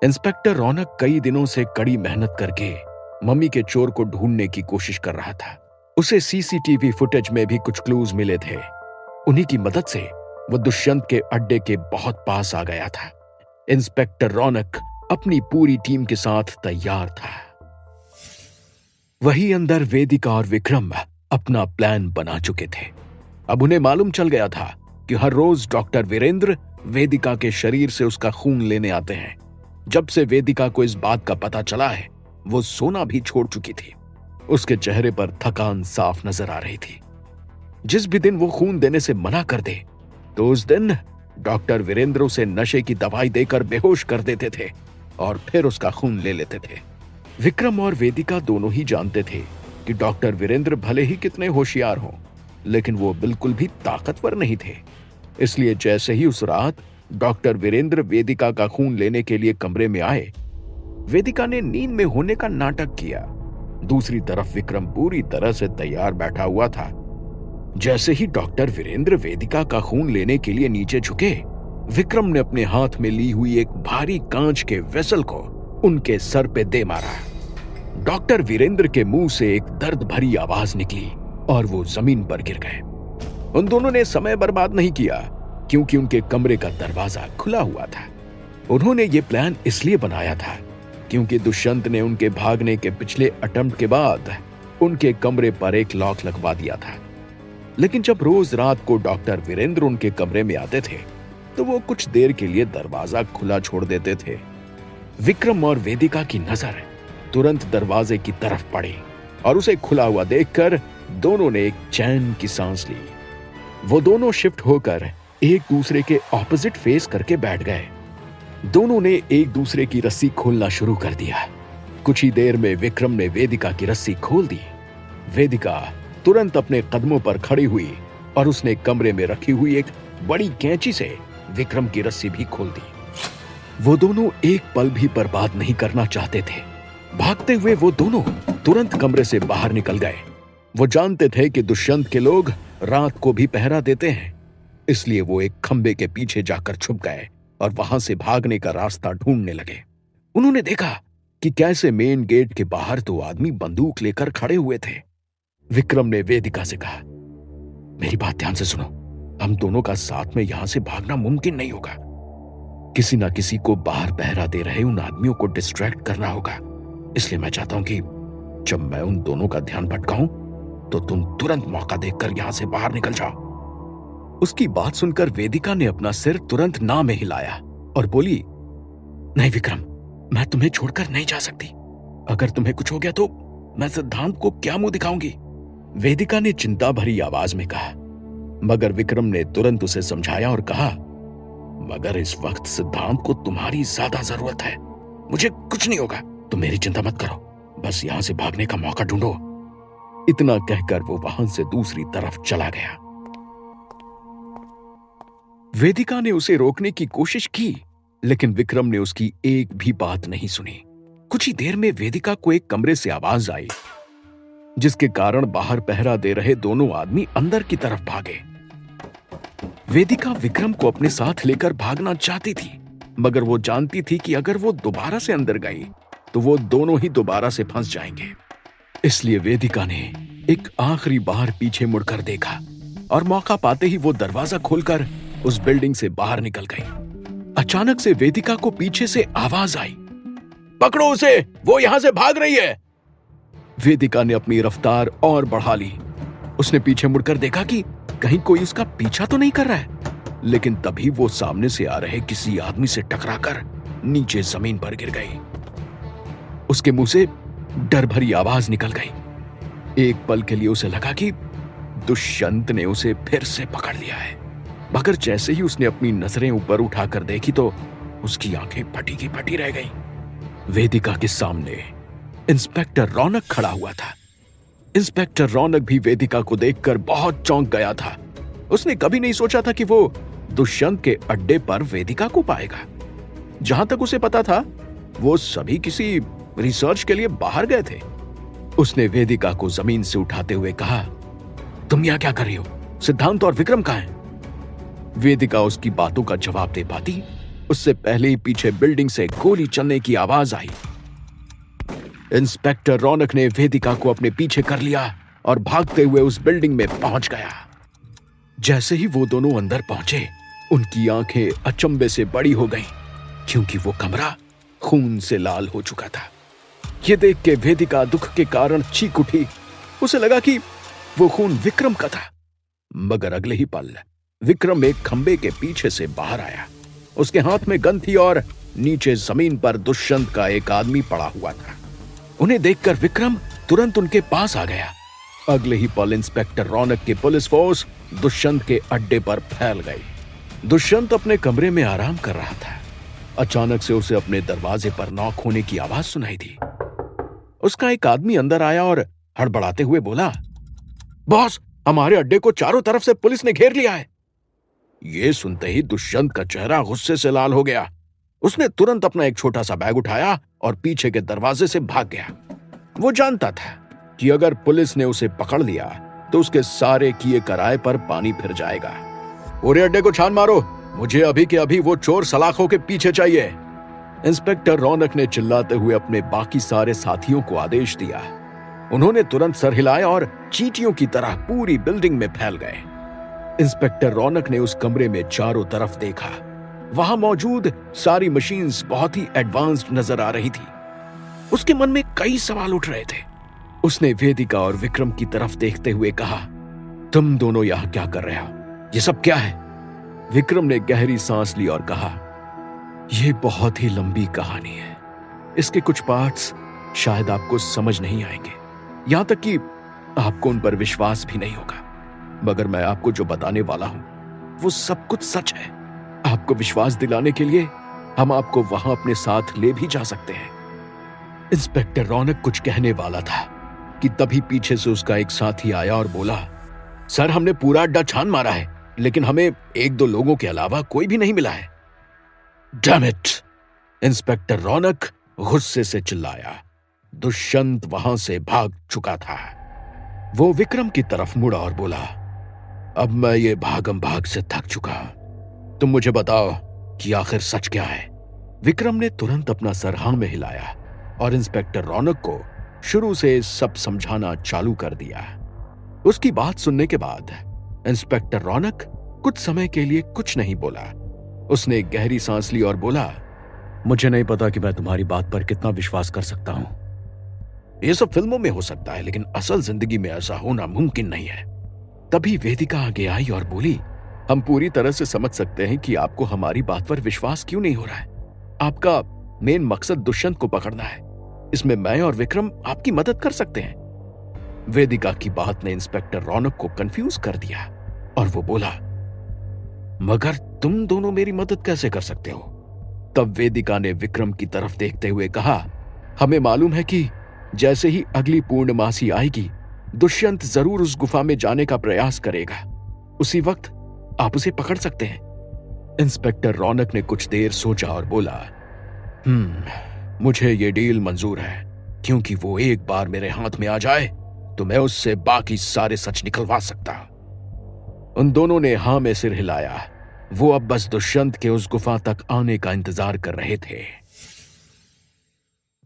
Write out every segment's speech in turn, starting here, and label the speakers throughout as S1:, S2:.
S1: Inspector रौनक कई दिनों से कड़ी मेहनत करके मम्मी के चोर को ढूंढने की कोशिश कर रहा था। उसे सीसीटीवी फुटेज में भी कुछ क्लूज मिले थे। उन्हीं की मदद से वो दुष्यंत के अड्डे के बहुत पास आ गया था। इंस्पेक्टर रौनक अपनी पूरी टीम के साथ तैयार था। वहीं अंदर वेदिका और विक्रम अपना प्लान बना चुके थे। अब उन्हें मालूम चल गया था कि हर रोज डॉक्टर वीरेंद्र वेदिका के शरीर से उसका खून लेने आते हैं। जब से वेदिका को इस बात का पता चला है, वो सोना भी छोड़ चुकी थी। उसके चेहरे पर थकान साफ नजर आ रही थी। जिस भी दिन वो खून देने से मना कर दे, तो उस दिन डॉक्टर वीरेंद्र उसे नशे की दवाई देकर बेहोश कर देते थे और फिर उसका खून ले लेते थे। विक्रम और वेदिका दोनों ही जानते थे कि डॉक्टर वीरेंद्र भले ही कितने होशियार हों, लेकिन वो बिल्कुल भी ताकतवर नहीं थे। इसलिए जैसे ही उस रात डॉक्टर वीरेंद्र वेदिका का खून लेने के लिए कमरे में आए, वेदिका ने नींद में होने का नाटक किया। दूसरी तरफ विक्रम पूरी तरह से तैयार बैठा हुआ था। जैसे ही डॉक्टर वीरेंद्र वेदिका का खून लेने के लिए नीचे झुके, विक्रम ने अपने हाथ में ली हुई एक भारी कांच के वेसल को उनके सर पे दे मारा। डॉक्टर वीरेंद्र के मुंह से एक दर्द भरी आवाज निकली और वो जमीन पर गिर गए। उन दोनों ने समय बर्बाद नहीं किया, क्योंकि उनके कमरे का दरवाजा खुला हुआ था। उन्होंने ये प्लान इसलिए बनाया था क्योंकि दुष्यंत ने उनके भागने के पिछले अटेम्प्ट के बाद उनके कमरे पर एक लॉक लगवा दिया था। लेकिन जब रोज रात को डॉक्टर वीरेंद्र उनके कमरे में आते थे, तो वो कुछ देर के लिए दरवाजा खुला छोड़ देते थे। विक्रम और वेदिका की नजर तुरंत दरवाजे की तरफ पड़ी और उसे खुला हुआ देखकर दोनों ने एक चैन की सांस ली। वो दोनों शिफ्ट होकर एक दूसरे के ऑपोजिट फेस करके बैठ गए। दोनों ने एक दूसरे की रस्सी खोलना शुरू कर दिया। कुछ ही देर में विक्रम ने वेदिका की रस्सी खोल दी। वेदिका तुरंत अपने कदमों पर खड़ी हुई और उसने कमरे में रखी हुई एक बड़ी कैंची से विक्रम की रस्सी भी खोल दी। वो दोनों एक पल भी बर्बाद नहीं करना चाहते थे। भागते हुए वो दोनों तुरंत कमरे से बाहर निकल गए। वो जानते थे कि दुष्यंत के लोग रात को भी पहरा देते हैं, इसलिए वो एक खंबे के पीछे जाकर छुप गए और वहां से भागने का रास्ता ढूंढने लगे। उन्होंने देखा कि कैसे मेन गेट के बाहर दो आदमी बंदूक लेकर खड़े हुए थे। विक्रम ने वेदिका से कहा, मेरी बात ध्यान से सुनो, हम दोनों का साथ में यहां से भागना मुमकिन नहीं होगा। किसी ना किसी को बाहर पहरा दे रहे उन आदमियों को डिस्ट्रैक्ट करना होगा। इसलिए मैं चाहता हूं कि जब मैं उन दोनों का ध्यान भटकाऊं, तो तुम तुरंत मौका देखकर यहां से बाहर निकल जाओ। उसकी बात सुनकर वेदिका ने अपना सिर तुरंत ना में हिलाया और बोली, नहीं विक्रम, मैं तुम्हें छोड़कर नहीं जा सकती। अगर तुम्हें कुछ हो गया तो मैं सिद्धांत को क्या मुंह दिखाऊंगी? वेदिका ने चिंता भरी आवाज में कहा, मगर विक्रम ने तुरंत उसे समझाया और कहा, मगर इस वक्त सिद्धांत को तुम्हारी ज्यादा जरूरत है। मुझे कुछ नहीं होगा, तुम मेरी चिंता मत करो, बस यहां से भागने का मौका ढूंढो। इतना कहकर वो वहां से दूसरी तरफ चला गया। वेदिका ने उसे रोकने की कोशिश की, लेकिन विक्रम ने उसकी एक भी बात नहीं सुनी। कुछ ही देर में वेदिका को एक कमरे से आवाज आई, जिसके कारण बाहर पहरा दे रहे दोनों आदमी अंदर की तरफ भागे। वेदिका विक्रम को अपने साथ लेकर भागना चाहती थी, मगर वो जानती थी कि अगर वो दोबारा से अंदर गई तो वो दोनों ही दोबारा से फंस जाएंगे। इसलिए वेदिका ने एक आखिरी बार पीछे मुड़कर देखा और मौका पाते ही वो दरवाजा खोलकर उस बिल्डिंग से बाहर निकल गई। अचानक से वेदिका को पीछे से आवाज आई, पकड़ो उसे, वो यहां से भाग रही है। वेदिका ने अपनी रफ्तार और बढ़ा ली। उसने पीछे मुड़कर देखा कि कहीं कोई उसका पीछा तो नहीं कर रहा है, लेकिन तभी वो सामने से आ रहे किसी आदमी से टकराकर नीचे जमीन पर गिर गई। उसके मुंह से डर भरी आवाज निकल गई। एक पल के लिए उसे लगा कि दुष्यंत ने उसे फिर से पकड़ लिया है, मगर जैसे ही उसने अपनी नजरें ऊपर उठाकर देखी तो उसकी आंखें फटी की फटी रह गईं। वेदिका के सामने इंस्पेक्टर रौनक खड़ा हुआ था। इंस्पेक्टर रौनक भी वेदिका को देखकर बहुत चौंक गया था। उसने कभी नहीं सोचा था कि वो दुष्यंत के अड्डे पर वेदिका को पाएगा। जहां तक उसे पता था, वो सभी किसी रिसर्च के लिए बाहर गए थे। उसने वेदिका को जमीन से उठाते हुए कहा, तुम यहां क्या कर रही हो? सिद्धांत और विक्रम कहां हैं? वेदिका उसकी बातों का जवाब दे पाती उससे पहले ही पीछे बिल्डिंग से गोली चलने की आवाज आई। इंस्पेक्टर रौनक ने वेदिका को अपने पीछे कर लिया और भागते हुए उस बिल्डिंग में पहुंच गया। जैसे ही वो दोनों अंदर पहुंचे, उनकी आंखें अचंभे से बड़ी हो गईं, क्योंकि वो कमरा खून से लाल हो चुका था। ये देख के वेदिका दुख के कारण चीख उठी। उसे लगा कि वो खून विक्रम का था। मगर अगले ही पल विक्रम एक खंबे के पीछे से बाहर आया। उसके हाथ में गन थी और नीचे जमीन पर दुष्यंत का एक आदमी पड़ा हुआ था। उन्हें देखकर विक्रम तुरंत उनके पास आ गया। अगले ही पल इंस्पेक्टर रौनक की पुलिस फोर्स दुष्यंत के अड्डे पर फैल गई। दुष्यंत अपने कमरे में आराम कर रहा था। अचानक से उसे अपने दरवाजे पर नॉक होने की आवाज सुनाई दी। उसका एक आदमी अंदर आया और हड़बड़ाते हुए बोला, बॉस, हमारे अड्डे को चारों तरफ से पुलिस ने घेर लिया है। यह सुनते ही दुष्यंत का चेहरा गुस्से से लाल हो गया। उसने तुरंत अपना एक छोटा सा बैग उठाया और पीछे के दरवाजे से भाग गया। वो जानता था कि अगर पुलिस ने उसे पकड़ लिया तो उसके सारे किए कराए पर पानी फिर जाएगा। पूरे अड्डे को छान मारो, मुझे अभी के अभी वो चोर सलाखों के पीछे चाहिए। इंस्पेक्टर रौनक ने चिल्लाते हुए अपने बाकी सारे साथियों को आदेश दिया। उन्होंने तुरंत सर हिलाया और चींटियों की तरह पूरी बिल्डिंग में फैल गए। इंस्पेक्टर रौनक ने उस कमरे में चारों तरफ देखा। वहां मौजूद सारी मशीन्स बहुत ही एडवांस्ड नजर आ रही थी। उसके मन में कई सवाल उठ रहे थे। उसने वेदिका और विक्रम की तरफ देखते हुए कहा, तुम दोनों यहां क्या कर रहे हो? ये सब क्या है? विक्रम ने गहरी सांस ली और कहा, यह बहुत ही लंबी कहानी है। इसके कुछ पार्ट्स शायद आपको समझ नहीं आएंगे, यहां तक कि आपको उन पर विश्वास भी नहीं होगा। मगर मैं आपको जो बताने वाला हूं वो सब कुछ सच है। आपको विश्वास दिलाने के लिए हम आपको वहां अपने साथ ले भी जा सकते हैं। इंस्पेक्टर रौनक कुछ कहने वाला था कि तभी पीछे से उसका एक साथी आया और बोला, सर, हमने पूरा अड्डा छान मारा है, लेकिन हमें एक दो लोगों के अलावा कोई भी नहीं मिला है। Damn it! इंस्पेक्टर रौनक गुस्से से चिल्लाया। दुष्यंत वहां से भाग चुका था। वो विक्रम की तरफ मुड़ा और बोला, अब मैं ये भागम भाग से थक चुका। तुम मुझे बताओ कि आखिर सच क्या है। विक्रम ने तुरंत अपना सर हाँ में हिलाया और इंस्पेक्टर रौनक को शुरू से सब समझाना चालू कर दिया। उसकी बात सुनने के बाद इंस्पेक्टर रौनक कुछ समय के लिए कुछ नहीं बोला। उसने एक गहरी सांस ली और बोला, मुझे नहीं पता कि मैं तुम्हारी बात पर कितना विश्वास कर सकता हूं। यह सब फिल्मों में हो सकता है, लेकिन असल जिंदगी में ऐसा होना मुमकिन नहीं है। तभी वेदिका आगे आई और बोली, हम पूरी तरह से समझ सकते हैं कि आपको हमारी बात पर विश्वास क्यों नहीं हो रहा है। आपका मेन मकसद दुष्यंत को पकड़ना है। इसमें मैं और विक्रम आपकी मदद कर सकते हैं। वेदिका की बात ने इंस्पेक्टर रौनक को कंफ्यूज कर दिया और वो बोला, मगर तुम दोनों मेरी मदद कैसे कर सकते हो? तब वेदिका ने विक्रम की तरफ देखते हुए कहा, हमें मालूम है कि जैसे ही अगली पूर्णमासी आएगी, दुष्यंत जरूर उस गुफा में जाने का प्रयास करेगा। उसी वक्त आप उसे पकड़ सकते हैं। इंस्पेक्टर रौनक ने कुछ देर सोचा और बोला, मुझे ये डील मंजूर है, क्योंकि वो एक बार मेरे हाथ में आ जाए तो मैं उससे बाकी सारे सच निकलवा सकता। उन दोनों ने हां में सिर हिलाया। वो अब बस दुष्यंत के उस गुफा तक आने का इंतजार कर रहे थे।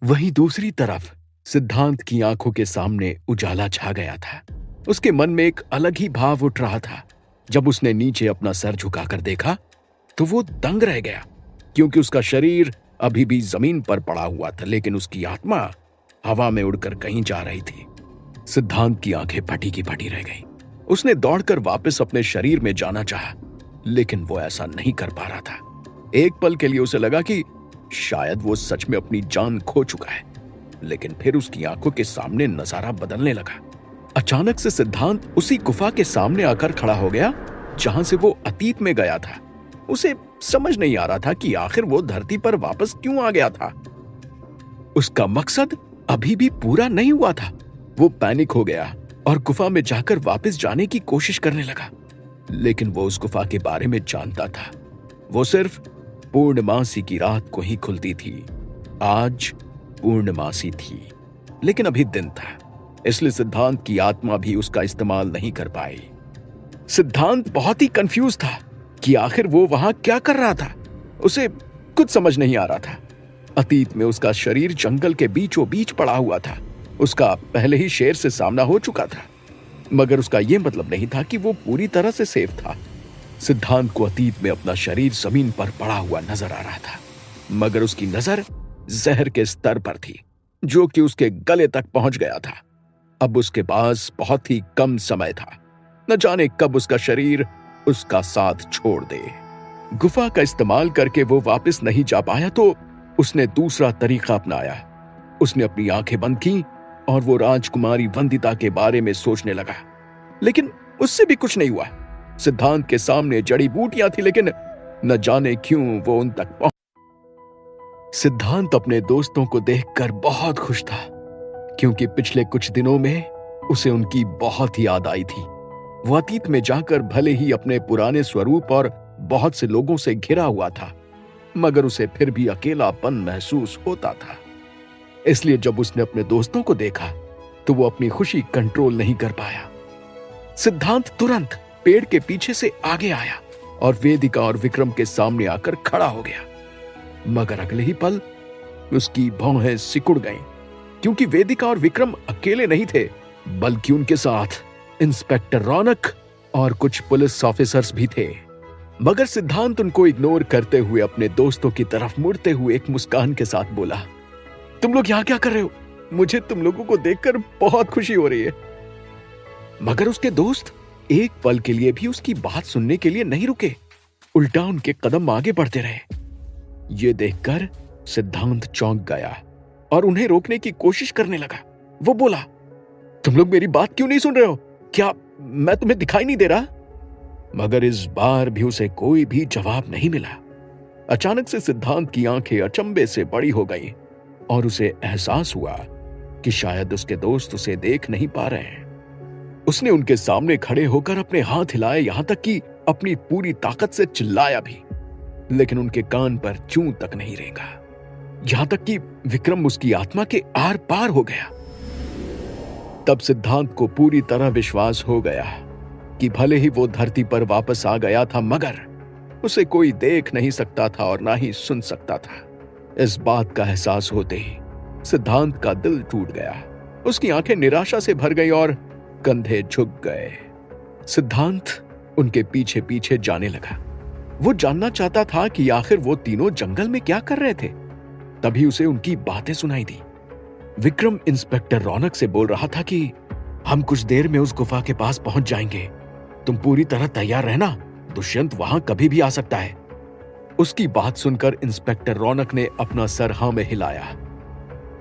S1: वहीं दूसरी तरफ सिद्धांत की आंखों के सामने उजाला छा गया था। उसके मन में एक अलग ही भाव उठ रहा था। जब उसने नीचे अपना सर झुकाकर देखा तो वो दंग रह गया, क्योंकि उसका शरीर अभी भी जमीन पर पड़ा हुआ था, लेकिन उसकी आत्मा हवा में उड़कर कहीं जा रही थी। सिद्धांत की आंखें फटी की फटी रह गईं। उसने दौड़कर वापस अपने शरीर में जाना चाहा, लेकिन वो ऐसा नहीं कर पा रहा था। एक पल के लिए उसे लगा कि शायद वो सच में अपनी जान खो चुका है, लेकिन फिर उसकी आंखों के सामने नजारा बदलने लगा। अचानक से सिद्धांत उसी गुफा के सामने आकर खड़ा हो गया जहां से वो अतीत में गया था। उसे समझ नहीं आ रहा था कि आखिर वो धरती पर वापस क्यों आ गया था। उसका मकसद अभी भी पूरा नहीं हुआ था। वो पैनिक हो गया और गुफा में जाकर वापस जाने की कोशिश करने लगा, लेकिन वो उस गुफा के बारे में जानता था। वो सिर्फ पूर्णमासी की रात को ही खुलती थी। आज पूर्णमासी थी, लेकिन अभी दिन था, इसलिए सिद्धांत की आत्मा भी उसका इस्तेमाल नहीं कर पाई। सिद्धांत बहुत ही कंफ्यूज था कि आखिर वो वहां क्या कर रहा था। उसे कुछ समझ नहीं आ रहा था। अतीत में उसका शरीर जंगल के बीचों बीच पड़ा हुआ था। उसका पहले ही शेर से सामना हो चुका था, मगर उसका यह मतलब नहीं था कि वो पूरी तरह से सेफ था। सिद्धांत को अतीत में अपना शरीर जमीन पर पड़ा हुआ नजर आ रहा था, मगर उसकी नजर जहर के स्तर पर थी, जो कि उसके गले तक पहुंच गया था। अब उसके पास बहुत ही कम समय था। न जाने कब उसका शरीर उसका साथ छोड़ दे। गुफा का इस्तेमाल करके वो वापस नहीं जा पाया तो उसने दूसरा तरीका अपनाया। उसने अपनी आंखें बंद की और वो राजकुमारी वंदिता के बारे में सोचने लगा, लेकिन उससे भी कुछ नहीं हुआ। सिद्धांत के सामने जड़ी बूटियां थी, लेकिन न जाने क्यों वो उन तक पहुंच। सिद्धांत अपने दोस्तों को देखकर बहुत खुश था, क्योंकि पिछले कुछ दिनों में उसे उनकी बहुत याद आई थी। वो अतीत में जाकर भले ही अपने पुराने स्वरूप और बहुत से लोगों से घिरा हुआ था, मगर उसे फिर भी अकेलापन महसूस होता था। इसलिए जब उसने अपने दोस्तों को देखा तो वो अपनी खुशी कंट्रोल नहीं कर पाया। सिद्धांत तुरंत पेड़ के पीछे से आगे आया और वेदिका और विक्रम के सामने आकर खड़ा हो गया, मगर अगले ही पल उसकी भौहें सिकुड़ गईं, क्योंकि वेदिका और विक्रम अकेले नहीं थे, बल्कि उनके साथ इंस्पेक्टर रौनक और कुछ पुलिस ऑफिसर्स भी थे। मगर सिद्धांत उनको इग्नोर करते हुए अपने दोस्तों की तरफ मुड़ते हुए एक मुस्कान के साथ बोला, तुम लोग यहां क्या कर रहे हो? मुझे तुम लोगों को देखकर बहुत खुशी हो रही है। मगर उसके दोस्त एक पल के लिए भी उसकी बात सुनने के लिए नहीं रुके, उल्टा उनके कदम आगे बढ़ते रहे। ये देखकर सिद्धांत चौंक गया और उन्हें रोकने की कोशिश करने लगा। वो बोला, तुम लोग मेरी बात क्यों नहीं सुन रहे हो? क्या मैं तुम्हें दिखाई नहीं दे रहा? मगर इस बार भी उसे कोई भी जवाब नहीं मिला। अचानक से सिद्धांत की आंखें अचंभे से बड़ी हो गईं और उसे एहसास हुआ कि शायद उसके दोस्त उसे देख नहीं पा रहे हैं। उसने उनके सामने खड़े होकर अपने हाथ हिलाए, यहां तक कि अपनी पूरी ताकत से चिल्लाया भी, लेकिन उनके कान पर चूं तक नहीं रेंगा। यहां तक कि विक्रम उसकी आत्मा के आर पार हो गया। तब सिद्धांत को पूरी तरह विश्वास हो गया कि भले ही वो धरती पर वापस आ गया था, मगर उसे कोई देख नहीं सकता था और ना ही सुन सकता था। इस बात का एहसास होते ही सिद्धांत का दिल टूट गया। उसकी आंखें निराशा से भर गई और कंधे झुक गए। सिद्धांत उनके पीछे पीछे जाने लगा। वो जानना चाहता था कि आखिर वो तीनों जंगल में क्या कर रहे थे। तभी उसे उनकी बातें सुनाई दी। विक्रम इंस्पेक्टर रौनक से बोल रहा था कि हम कुछ देर में उस गुफा के पास पहुंच जाएंगे, तुम पूरी तरह तैयार रहना, दुष्यंत वहां कभी भी आ सकता है। उसकी बात सुनकर इंस्पेक्टर रौनक ने अपना सर हाँ में हिलाया।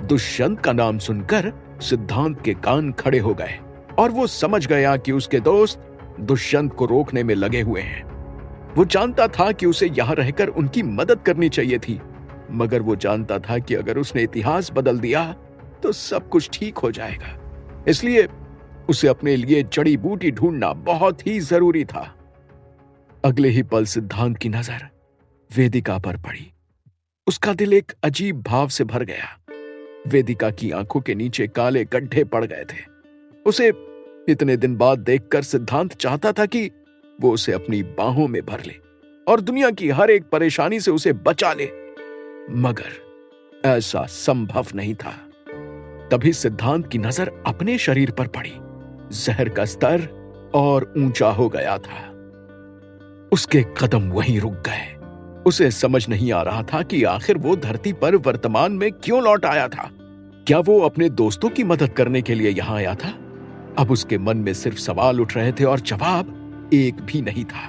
S1: दुष्यंत का नाम सुनकर सिद्धांत के कान खड़े हो गए और वो समझ गया कि उसके दोस्त दुष्यंत को रोकने में लगे हुए हैं। वो जानता था कि उसे यहां रहकर उनकी मदद करनी चाहिए थी, मगर वो जानता था कि अगर उसने इतिहास बदल दिया तो सब कुछ ठीक हो जाएगा। इसलिए उसे अपने लिए जड़ी बूटी ढूंढना बहुत ही जरूरी था। अगले ही पल सिद्धांत की नजर वेदिका पर पड़ी। उसका दिल एक अजीब भाव से भर गया। वेदिका की आंखों के नीचे काले गड्ढे पड़ गए थे। उसे इतने दिन बाद देखकर सिद्धांत चाहता था कि वो उसे अपनी बाहों में भर ले और दुनिया की हर एक परेशानी से उसे बचा ले, मगर ऐसा संभव नहीं था। तभी सिद्धांत की नजर अपने शरीर पर पड़ी। जहर का स्तर और ऊंचा हो गया था। उसके कदम वहीं रुक गए। उसे समझ नहीं आ रहा था कि आखिर वो धरती पर वर्तमान में क्यों लौट आया था। क्या वो अपने दोस्तों की मदद करने के लिए यहां आया था? अब उसके मन में सिर्फ सवाल उठ रहे थे और जवाब एक भी नहीं था।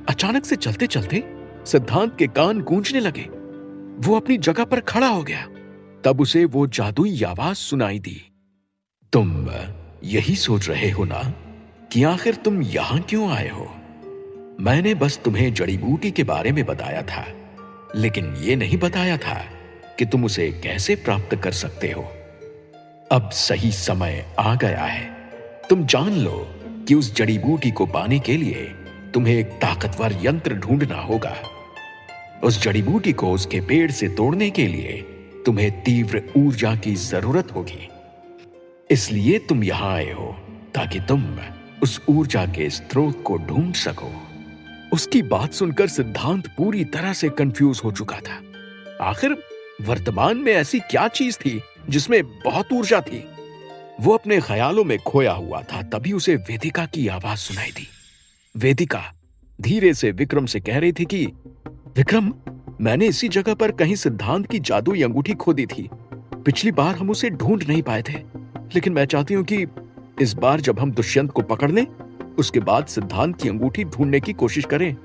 S1: अचानक से चलते चलते सिद्धांत के कान गूंजने लगे। वो अपनी जगह पर खड़ा हो गया। तब उसे वो जादुई आवाज सुनाई दी। तुम यही सोच रहे हो ना कि आखिर तुम यहां क्यों आए हो? मैंने बस तुम्हें जड़ी बूटी के बारे में बताया था, लेकिन ये नहीं बताया था कि तुम उसे कैसे प्राप्त कर सकते हो। अब सही समय आ गया है। तुम जान लो कि उस जड़ी बूटी को पाने के लिए तुम्हें एक ताकतवर यंत्र ढूंढना होगा। उस जड़ी बूटी को उसके पेड़ से तोड़ने के लिए तुम्हें तीव्र ऊर्जा की जरूरत होगी। इसलिए तुम यहां आए हो ताकि तुम उस ऊर्जा के स्रोत को ढूंढ सको। उसकी बात सुनकर सिद्धांत पूरी तरह से कंफ्यूज हो चुका था। आखिर वर्तमान में ऐसी क्या चीज थी जिसमें बहुत ऊर्जा थी? वो अपने ख्यालों में खोया हुआ था, तभी उसे वेदिका की आवाज सुनाई दी। वेदिका धीरे से विक्रम से कह रही थी कि विक्रम, मैंने इसी जगह पर कहीं सिद्धांत की जादुई अंगूठी खो दी थी। पिछली बार हम उसे ढूंढ नहीं पाए थे, लेकिन मैं चाहती हूं कि इस बार जब हम दुष्यंत को पकड़ लें, उसके बाद सिद्धांत की अंगूठी ढूंढने की कोशिश करें।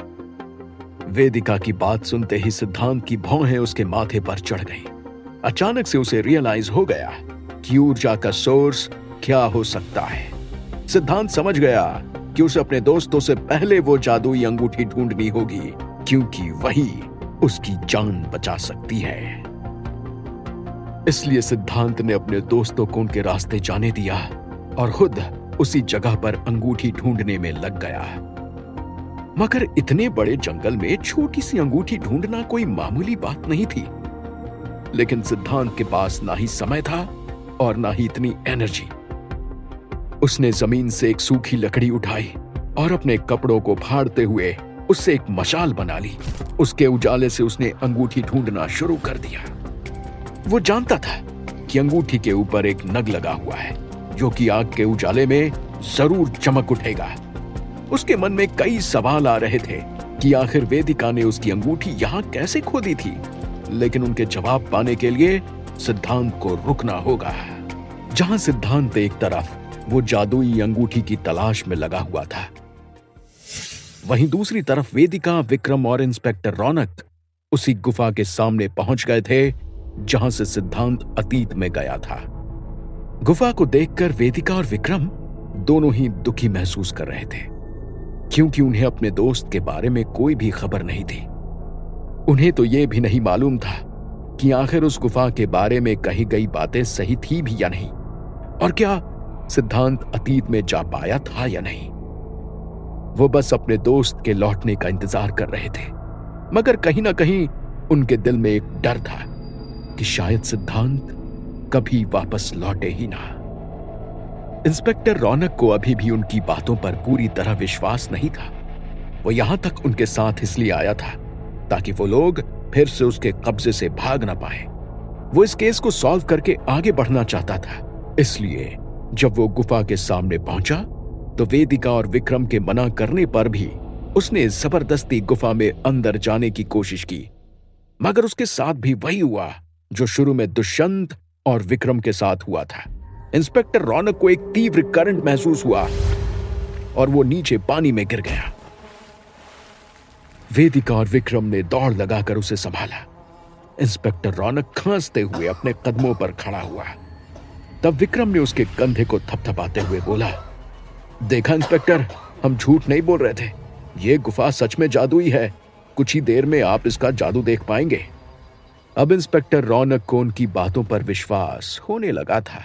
S1: वेदिका की बात सुनते ही सिद्धांत की भौहें उसके माथे पर चढ़ गईं। अचानक से उसे रियलाइज हो गया कि ऊर्जा का सोर्स क्या हो सकता है। सिद्धांत समझ गया कि उसे अपने दोस्तों से पहले वो जादुई अंगूठी ढूंढनी होगी, क्योंकि वही उसकी जान बचा सकती है। इसलिए सिद्धांत ने अपने दोस्तों को उनके रास्ते जाने दिया और खुद उसी जगह पर अंगूठी ढूंढने में लग गया। मगर इतने बड़े जंगल में छोटी सी अंगूठी ढूंढना कोई मामूली बात नहीं थी। लेकिन सिद्धांत के पास ना ही समय था और ना ही इतनी एनर्जी। उसने जमीन से एक सूखी लकड़ी उठाई और अपने कपड़ों को फाड़ते हुए उससे एक मशाल बना ली। उसके उजाले से उसने अंगूठी ढूंढना शुरू कर दिया। वो जानता था कि अंगूठी के ऊपर एक नग लगा हुआ है, जो कि आग के उजाले में जरूर चमक उठेगा। उसके मन में कई सवाल आ रहे थे कि आखिर वेदिका ने उसकी अंगूठी यहां कैसे खो दी थी, लेकिन उनके जवाब पाने के लिए सिद्धांत को रुकना होगा। जहां सिद्धांत एक तरफ वो जादुई अंगूठी की तलाश में लगा हुआ था, वहीं दूसरी तरफ वेदिका, विक्रम और इंस्पेक्टर रौनक उसी गुफा के सामने पहुंच गए थे जहां से सिद्धांत अतीत में गया था। गुफा को देखकर वेदिका और विक्रम दोनों ही दुखी महसूस कर रहे थे, क्योंकि उन्हें अपने दोस्त के बारे में कोई भी खबर नहीं थी। उन्हें तो यह भी नहीं मालूम था कि आखिर उस गुफा के बारे में कही गई बातें सही थी भी या नहीं, और क्या सिद्धांत अतीत में जा पाया था या नहीं। वो बस अपने दोस्त के लौटने का इंतजार कर रहे थे, मगर कहीं ना कहीं उनके दिल में एक डर था कि शायद सिद्धांत कभी वापस लौटे ही ना। इंस्पेक्टर रौनक को अभी भी उनकी बातों पर पूरी तरह विश्वास नहीं था। वो यहां तक उनके साथ इसलिए आया था ताकि वो लोग फिर से उसके कब्जे से भाग ना पाए। वो इस केस को सॉल्व करके आगे बढ़ना चाहता था। इसलिए जब वो गुफा के सामने पहुंचा तो वेदिका और विक्रम के मना करने पर भी उसने जबरदस्ती गुफा में अंदर जाने की कोशिश की, मगर उसके साथ भी वही हुआ जो शुरू में दुष्यंत और विक्रम के साथ हुआ था। इंस्पेक्टर रौनक को एक तीव्र करंट महसूस हुआ और वो नीचे पानी में गिर गया। वेदिका और विक्रम ने दौड़ लगाकर उसे संभाला। इंस्पेक्टर रौनक खांसते हुए अपने कदमों पर खड़ा हुआ। तब विक्रम ने उसके कंधे को थपथपाते हुए बोला, देखा इंस्पेक्टर, हम झूठ नहीं बोल रहे थे। ये गुफा सच में जादुई है। कुछ ही देर में आप इसका जादू देख पाएंगे। अब इंस्पेक्टर रौनक को उनकी बातों पर विश्वास होने लगा था।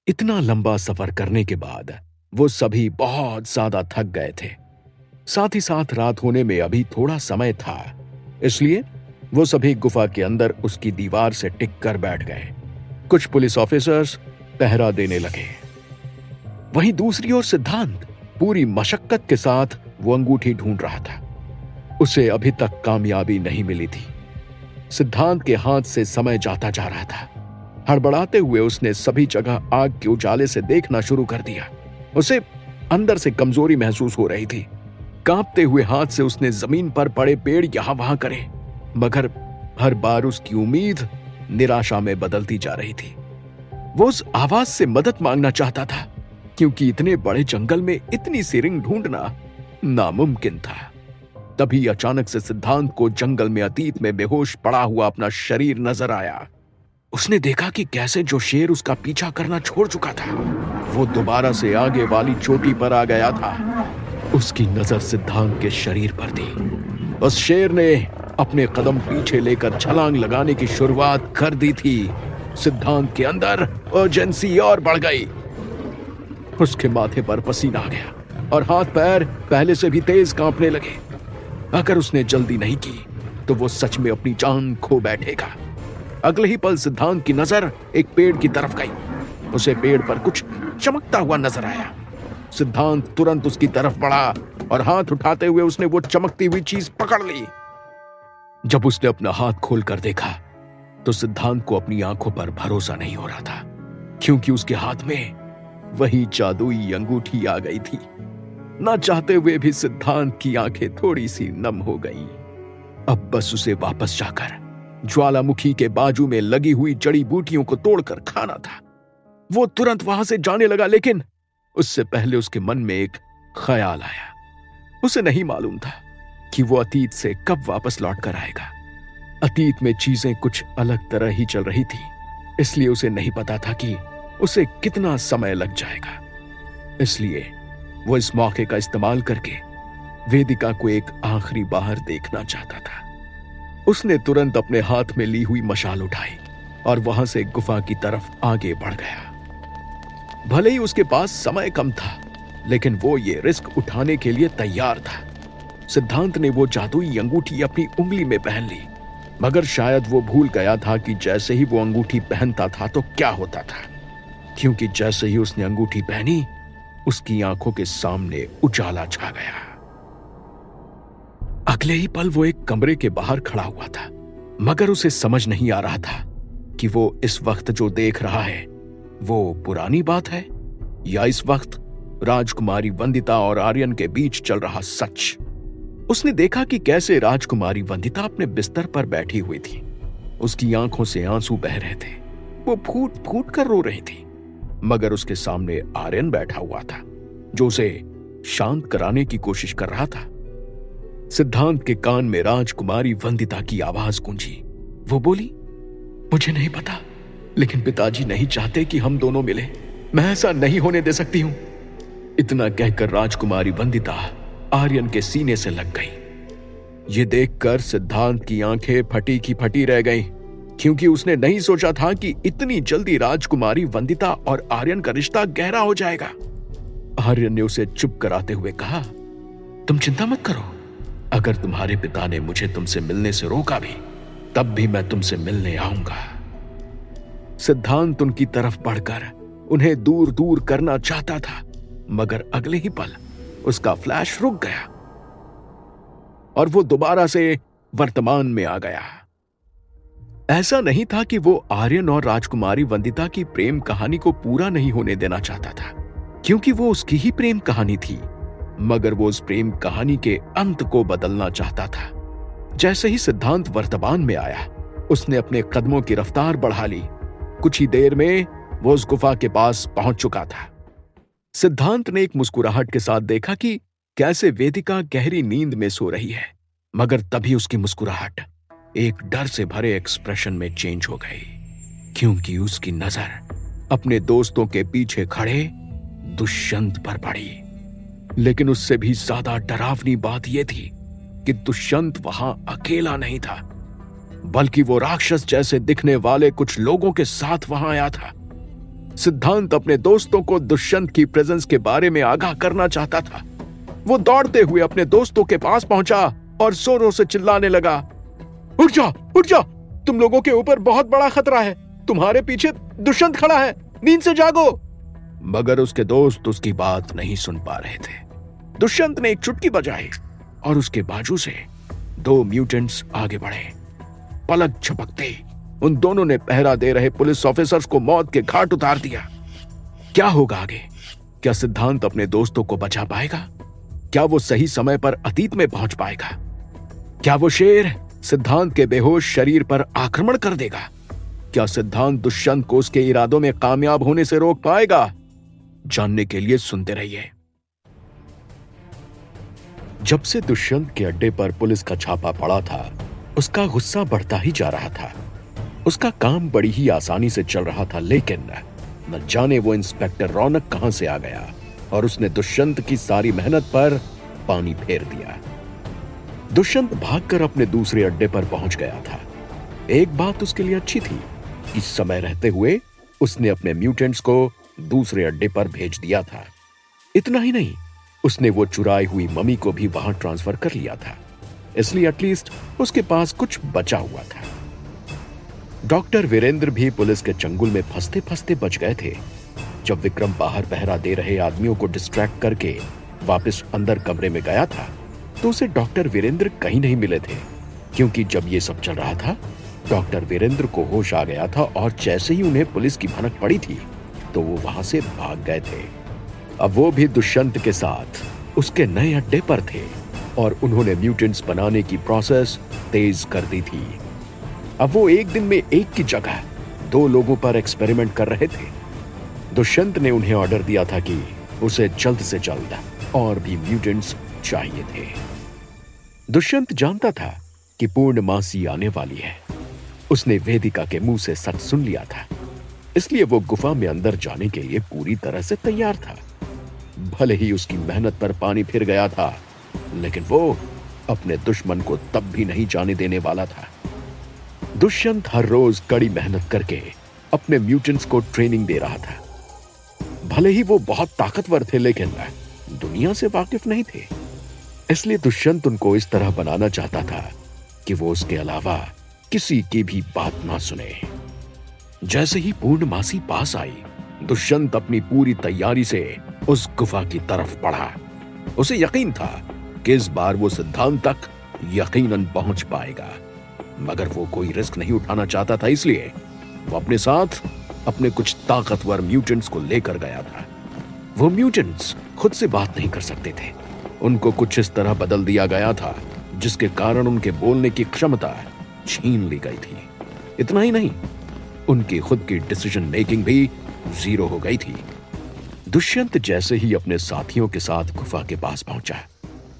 S1: इतना लंबा सफर करने के बाद वो सभी बहुत ज्यादा थक गए थे। साथ ही साथ रात होने में अभी थोड़ा समय था, इसलिए वो सभी गुफा के अंदर उसकी दीवार से टिक कर बैठ गए। कुछ पुलिस ऑफिसर्स पहरा देने लगे। वहीं दूसरी ओर सिद्धांत पूरी मशक्कत के साथ वो अंगूठी ढूंढ रहा था। उसे अभी तक कामयाबी नहीं मिली थी। सिद्धांत के हाथ से समय जाता जा रहा था। हड़बड़ाते हुए उसने सभी जगह आग के उजाले से देखना शुरू कर दिया। उसे अंदर से कमजोरी महसूस हो रही थी। कांपते हुए हाथ से उसने जमीन पर पड़े पेड़ यहां वहां करे, मगर हर बार उसकी उम्मीद निराशा में बदलती जा रही थी। वो उस आवाज से मदद मांगना चाहता था, क्योंकि इतने बड़े जंगल में इतनी सी रिंग ढूंढना नामुमकिन था। तभी अचानक से सिद्धांत को जंगल में अतीत में बेहोश पड़ा हुआ अपना शरीर नजर आया। उसने देखा कि कैसे जो शेर उसका पीछा करना छोड़ चुका था, वो दोबारा से आगे वाली चोटी पर आ गया था। उसकी नजर सिद्धांत के शरीर पर थी। उस शेर ने अपने कदम पीछे लेकर छलांग लगाने की शुरुआत कर दी थी। सिद्धांत के अंदर अर्जेंसी और बढ़ गई। उसके माथे पर पसीना आ गया और हाथ पैर पहले से भी तेज कांपने लगे। अगर उसने जल्दी नहीं की तो वो सच में अपनी जान खो बैठेगा। अगले ही पल सिद्धांत की नजर एक पेड़ की तरफ गई। उसे पेड़ पर कुछ चमकता हुआ नजर आया। सिद्धांत तुरंत उसकी तरफ बढ़ा और हाथ उठाते हुए उसने वो चमकती हुई चीज पकड़ ली। जब उसने अपना हाथ खोलकर देखा तो सिद्धांत को अपनी आंखों पर भरोसा नहीं हो रहा था, क्योंकि उसके हाथ में वही जादुई अंगूठी आ गई थी। ना चाहते हुए भी सिद्धांत की आंखें थोड़ी सी नम हो गईं। अब बस उसे वापस जाकर ज्वालामुखी के बाजू में लगी हुई जड़ी बूटियों को तोड़कर खाना था। वो तुरंत वहां से जाने लगा, लेकिन उससे पहले उसके मन में एक ख्याल आया। उसे नहीं मालूम था कि वो अतीत से कब वापस लौट कर आएगा। अतीत में चीजें कुछ अलग तरह ही चल रही थी, इसलिए उसे नहीं पता था कि उसे कितना समय लग जाएगा। इसलिए वो इस मौके का इस्तेमाल करके वेदिका को एक आखिरी बार देखना चाहता था। उसने तुरंत अपने हाथ में ली हुई मशाल उठाई और वहां से गुफा की तरफ आगे बढ़ गया। भले ही उसके पास समय कम था, लेकिन वो ये रिस्क उठाने के लिए तैयार था। सिद्धांत ने वो जादुई अंगूठी अपनी उंगली में पहन ली, मगर शायद वो भूल गया था कि जैसे ही वो अंगूठी पहनता था तो क्या होता था, क्योंकि जैसे ही उसने अंगूठी पहनी उसकी आंखों के सामने उजाला छा गया। अगले ही पल वो एक कमरे के बाहर खड़ा हुआ था, मगर उसे समझ नहीं आ रहा था कि वो इस वक्त जो देख रहा है वो पुरानी बात है या इस वक्त राजकुमारी वंदिता और आर्यन के बीच चल रहा सच। उसने देखा कि कैसे राजकुमारी वंदिता अपने बिस्तर पर बैठी हुई थी। उसकी आंखों से आंसू बह रहे थे, वो फूट फूट कर रो रही थी, मगर उसके सामने आर्यन बैठा हुआ था जो उसे शांत कराने की कोशिश कर रहा था। सिद्धांत के कान में राजकुमारी वंदिता की आवाज गूंजी। वो बोली, मुझे नहीं पता, लेकिन पिताजी नहीं चाहते कि हम दोनों मिले। मैं ऐसा नहीं होने दे सकती हूं। इतना कहकर राजकुमारी वंदिता आर्यन के सीने से लग गई। ये देखकर सिद्धांत की आंखें फटी की फटी रह गईं, क्योंकि उसने नहीं सोचा था कि इतनी जल्दी राजकुमारी वंदिता और आर्यन का रिश्ता गहरा हो जाएगा। आर्यन ने उसे चुप कराते हुए कहा, तुम चिंता मत करो, अगर तुम्हारे पिता ने मुझे तुमसे मिलने से रोका भी, तब भी मैं तुमसे मिलने आऊंगा। सिद्धांत उनकी तरफ बढ़कर उन्हें दूर दूर करना चाहता था, मगर अगले ही पल उसका फ्लैश रुक गया और वो दोबारा से वर्तमान में आ गया। ऐसा नहीं था कि वो आर्यन और राजकुमारी वंदिता की प्रेम कहानी को पूरा नहीं होने देना चाहता था, क्योंकि वो उसकी ही प्रेम कहानी थी, मगर वो उस प्रेम कहानी के अंत को बदलना चाहता था। जैसे ही सिद्धांत वर्तमान में आया, उसने अपने कदमों की रफ्तार बढ़ा ली। कुछ ही देर में वो उस गुफा के पास पहुंच चुका था। सिद्धांत ने एक मुस्कुराहट के साथ देखा कि कैसे वेदिका गहरी नींद में सो रही है, मगर तभी उसकी मुस्कुराहट एक डर से भरे एक्सप्रेशन में चेंज हो गई, क्योंकि उसकी नजर अपने दोस्तों के पीछे खड़े दुष्यंत पर पड़ी। लेकिन उससे भी ज्यादा डरावनी बात यह थी कि दुष्यंत वहां अकेला नहीं था, बल्कि वो राक्षस जैसे दिखने वाले कुछ लोगों के साथ वहां आया था। सिद्धांत अपने दोस्तों को दुष्यंत की प्रेजेंस के बारे में आगाह करना चाहता था। वो दौड़ते हुए अपने दोस्तों के पास पहुंचा और जोरों से चिल्लाने लगा, उठ जा, उठ जा, तुम लोगों के ऊपर बहुत बड़ा खतरा है, तुम्हारे पीछे दुष्यंत खड़ा है, नींद से जागो। मगर उसके दोस्त उसकी बात नहीं सुन पा रहे थे। दुष्यंत ने एक चुटकी बजाई और उसके बाजू से दो म्यूटेंट्स आगे बढ़े। पलक झपकते उन दोनों ने पहरा दे रहे पुलिस ऑफिसर्स को मौत के घाट उतार दिया। क्या होगा आगे? क्या सिद्धांत अपने दोस्तों को बचा पाएगा? क्या वो सही समय पर अतीत में पहुंच पाएगा? क्या वो शेर सिद्धांत के बेहोश शरीर पर आक्रमण कर देगा? क्या सिद्धांत दुष्यंत को उसके इरादों में कामयाब होने से रोक पाएगा? जानने के लिए सुनते रहिए। जब से दुष्यंत के अड्डे पर पुलिस का छापा पड़ा था, उसका गुस्सा बढ़ता ही जा रहा था। उसका काम बड़ी ही आसानी से चल रहा था, लेकिन न जाने वो इंस्पेक्टर रौनक कहां से आ गया और उसने दुष्यंत की सारी मेहनत पर पानी फेर दिया। दुष्यंत भागकर अपने दूसरे अड्डे पर पहुंच गया था। एक बात उसके लिए अच्छी थी, इस समय रहते हुए उसने अपने म्यूटेंट्स को दूसरे अड्डे पर भेज दिया था। इतना ही नहीं, उसने वो चुराई हुई मम्मी को भी वहां ट्रांसफर कर लिया था, इसलिए एटलीस्ट उसके पास कुछ बचा हुआ था। डॉक्टर वीरेंद्र भी पुलिस के चंगुल में फंसते फंसते बच गए थे। जब विक्रम बाहर पहरा दे रहे आदमियों को डिस्ट्रैक्ट करके वापस अंदर कमरे में गया था तो उसे डॉक्टर वीरेंद्र कहीं नहीं मिले थे, क्योंकि जब ये सब चल रहा था डॉक्टर वीरेंद्र को होश आ गया था और जैसे ही उन्हें पुलिस की भनक पड़ी थी तो वो वहां से भाग गए थे। अब वो भी दुष्यंत के साथ उसके नए अड्डे पर थे और उन्होंने म्यूटेंट्स बनाने की प्रोसेस तेज कर दी थी। अब वो एक दिन में एक की जगह 2 लोगों पर एक्सपेरिमेंट कर रहे थे। दुष्यंत ने उन्हें ऑर्डर दिया था कि उसे जल्द से जल्द और भी म्यूटेंट्स चाहिए थे। दुष्यंत जानता था कि पूर्णमासी आने वाली है। उसने वेदिका के मुंह से सच सुन लिया था, इसलिए वो गुफा में अंदर जाने के लिए पूरी तरह से तैयार था। भले ही उसकी मेहनत पर पानी फिर गया था, लेकिन वो अपने दुश्मन को तब भी नहीं जाने देने वाला था। दुष्यंत हर रोज कड़ी मेहनत करके अपने म्यूटेंट्स को ट्रेनिंग दे रहा था। भले ही वो बहुत ताकतवर थे, लेकिन दुनिया से वाकिफ नहीं थे। इसलिए दुष्यंत उनको इस तरह बनाना चाहता था कि वो उसके अलावा किसी की भी बात ना सुने। जैसे ही पूर्णमासी पास आई, दुष्यंत अपनी पूरी तैयारी से उस गुफा की तरफ बढ़ा। उसे यकीन था कि इस बार वो सिद्धांत तक यकीनन पहुंच पाएगा, मगर वो कोई रिस्क नहीं उठाना चाहता था, इसलिए वो अपने साथ अपने कुछ ताकतवर म्यूटेंट्स को लेकर गया था। वो म्यूटेंट्स खुद से बात नहीं कर सकते थे। उनको कुछ इस तरह बदल दिया गया था जिसके कारण उनके बोलने की क्षमता छीन ली गई थी। इतना ही नहीं, उनकी खुद की डिसीजन मेकिंग भी 0 हो गई थी। दुष्यंत जैसे ही अपने साथियों के साथ गुफा के पास पहुंचा,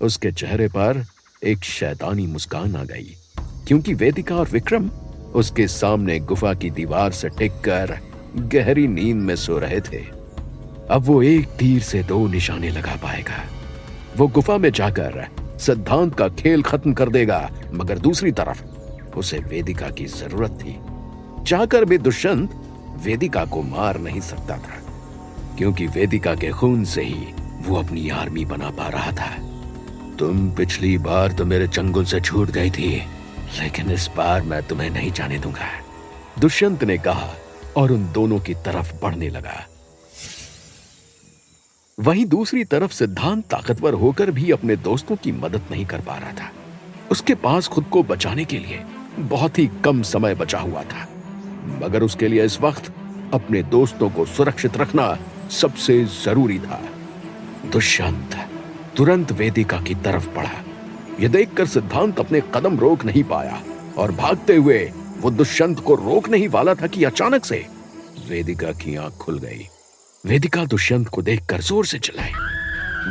S1: उसके चेहरे पर एक शैतानी मुस्कान आ गई, क्योंकि वेदिका और विक्रम उसके सामने गुफा की दीवार से टिककर गहरी नींद में सो रहे थे। अब वो एक तीर से 2 निशाने लगा पाएगा। वो गुफा में जाकर सिद्धांत का खेल खत्म कर देगा, मगर दूसरी तरफ उसे वेदिका की जरूरत थी। चाहकर भी दुष्यंत वेदिका को मार नहीं सकता था, क्योंकि वेदिका के खून से ही वो अपनी आर्मी बना पा रहा था। तुम पिछली बार तो मेरे चंगुल से छूट गई थी, लेकिन इस बार मैं तुम्हें नहीं जाने दूंगा, दुष्यंत ने कहा और उन दोनों की तरफ बढ़ने लगा। वहीं दूसरी तरफ सिद्धांत ताकतवर होकर भी अपने दोस्तों की मदद नहीं कर पा रहा था। उसके पास खुद को बचाने के लिए बहुत ही कम समय बचा हुआ था, मगर उसके लिए इस वक्त अपने दोस्तों को सुरक्षित रखना सबसे जरूरी था। दुष्यंत तुरंत वेदिका की तरफ बढ़ा। यह देखकर सिद्धांत अपने कदम रोक नहीं पाया और भागते हुए वो दुष्यंत को रोकने ही वाला था कि अचानक से वेदिका की आंख खुल गई। वेदिका दुष्यंत को देखकर जोर से चिल्लाई,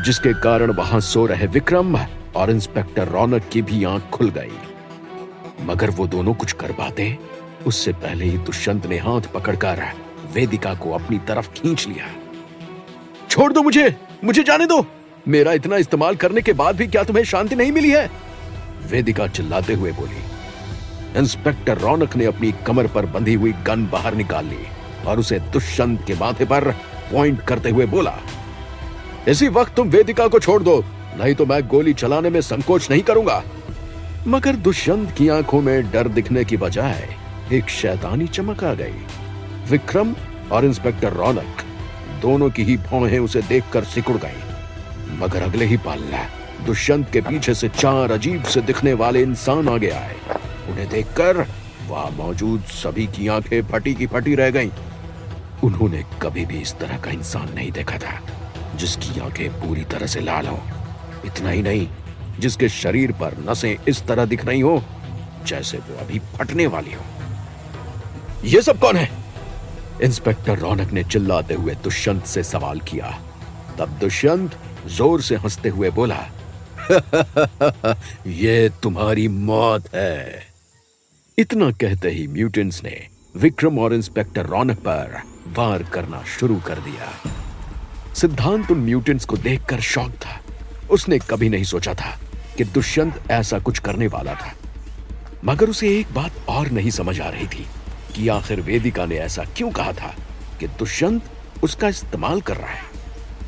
S1: जिसके कारण वहां सो रहे विक्रम और इंस्पेक्टर रौनक की भी आंख खुल गई। मगर वो दोनों कुछ कर पाते उससे पहले ही दुष्यंत ने हाथ पकड़कर वेदिका को अपनी तरफ खींच लिया। छोड़ दो मुझे जाने दो। मेरा इतना इस्तेमाल करने के बाद भी क्या तुम्हें शांति नहीं मिली है? वेदिका चिल्लाते हुए बोली। इंस्पेक्टर रौनक ने अपनी कमर पर बंधी हुई गन बाहर निकाल ली और उसे दुष्यंत के माथे पर पॉइंट करते हुए बोला, इसी वक्त तुम वेदिका को छोड़ दो, नहीं तो मैं गोली चलाने में संकोच नहीं करूंगा। मगर दुष्यंत की आंखों में डर दिखने की बजाय एक शैतानी चमक आ गई। विक्रम और इंस्पेक्टर रौनक दोनों की ही भौहें उसे देखकर सिकुड़ गईं। मगर अगले ही पल दुष्यंत के पीछे से 4 अजीब से दिखने वाले इंसान आगे आए। उन्हें देखकर वहां मौजूद सभी की आंखें फटी की फटी रह गईं। उन्होंने कभी भी इस तरह का इंसान नहीं देखा था, जिसकी आंखें पूरी तरह से लाल हो। इतना ही नहीं, जिसके शरीर पर नसें इस तरह दिख रही हो जैसे वो अभी फटने वाली हो। ये सब कौन है? इंस्पेक्टर रौनक ने चिल्लाते हुए दुष्यंत से सवाल किया। तब दुष्यंत जोर से हंसते हुए बोला, ये तुम्हारी मौत है। इतना कहते ही म्यूटेंट्स ने विक्रम और इंस्पेक्टर रौनक पर वार करना शुरू कर दिया। सिद्धांत उन म्यूटेंट्स को देखकर शॉक था। उसने कभी नहीं सोचा था कि दुष्यंत ऐसा कुछ करने वाला था, मगर उसे एक बात और नहीं समझ आ रही थी कि आखिर वेदिका ने ऐसा क्यों कहा था कि दुष्यंत उसका इस्तेमाल कर रहा है।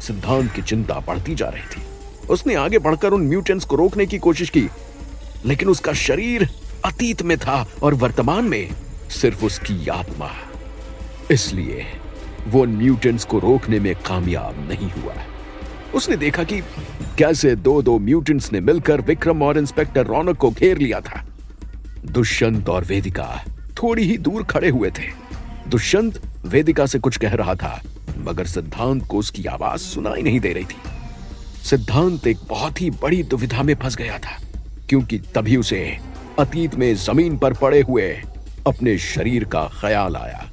S1: सिद्धांत की चिंता बढ़ती जा रही थी। उसने आगे बढ़कर उन म्यूटेंट्स को रोकने की कोशिश की, लेकिन उसका शरीर अतीत में था और वर्तमान में सिर्फ उसकी आत्मा। इसलिए वो उन म्यूटेंट्स को रोकने में कामयाब नहीं हुआ। उसने देखा कि कैसे दो दो म्यूटेंट्स ने मिलकर विक्रम और इंस्पेक्टर रौनक को घेर लिया था। दुष्यंत और वेदिका थोड़ी ही दूर खड़े हुए थे। दुष्यंत वेदिका से कुछ कह रहा था, मगर सिद्धांत को उसकी आवाज सुनाई नहीं दे रही थी। सिद्धांत एक बहुत ही बड़ी दुविधा में फंस गया था, क्योंकि तभी उसे अतीत में जमीन पर पड़े हुए अपने शरीर का ख्याल आया।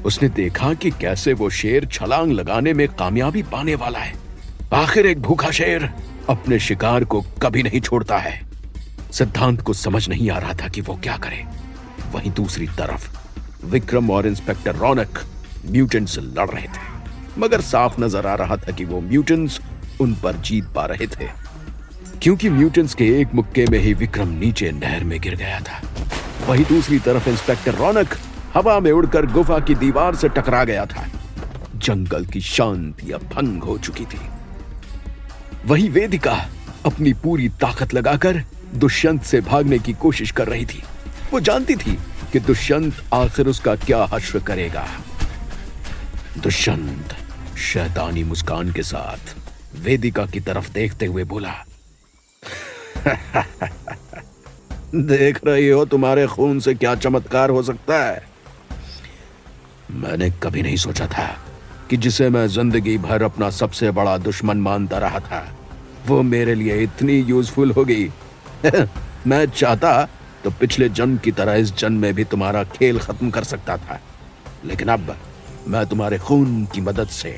S1: उसने देखा कि कैसे वो शेर छलांग लगाने में कामयाबी पाने वाला है। आखिर एक भूखा शेर अपने शिकार को कभी नहीं छोड़ता है। सिद्धांत को समझ नहीं आ रहा था कि वो क्या करे। वहीं दूसरी तरफ विक्रम और इंस्पेक्टर रौनक म्यूटेंट्स से लड़ रहे थे, मगर साफ नजर आ रहा था कि वो म्यूटेंट्स उन पर जीत पा रहे थे, क्योंकि म्यूटेंट्स के एक मुक्के में ही विक्रम नीचे नहर में गिर गया था। वहीं दूसरी तरफ इंस्पेक्टर रौनक हवा में उड़कर गुफा की दीवार से टकरा गया था। जंगल की शांति अब भंग हो चुकी थी। वहीं वेदिका अपनी पूरी ताकत लगाकर दुष्यंत से भागने की कोशिश कर रही थी। वो जानती थी कि दुष्यंत आखिर उसका क्या हश्र करेगा। दुष्यंत शैतानी मुस्कान के साथ वेदिका की तरफ देखते हुए बोला, देख रही हो तुम्हारे खून से क्या चमत्कार हो सकता है। मैंने कभी नहीं सोचा था कि जिसे मैं जिंदगी भर अपना सबसे बड़ा दुश्मन मानता रहा था, वो मेरे लिए इतनी यूजफुल होगी। मैं चाहता तो पिछले जन्म की तरह इस जन्म में भी तुम्हारा खेल खत्म कर सकता था, लेकिन अब मैं तुम्हारे खून की मदद से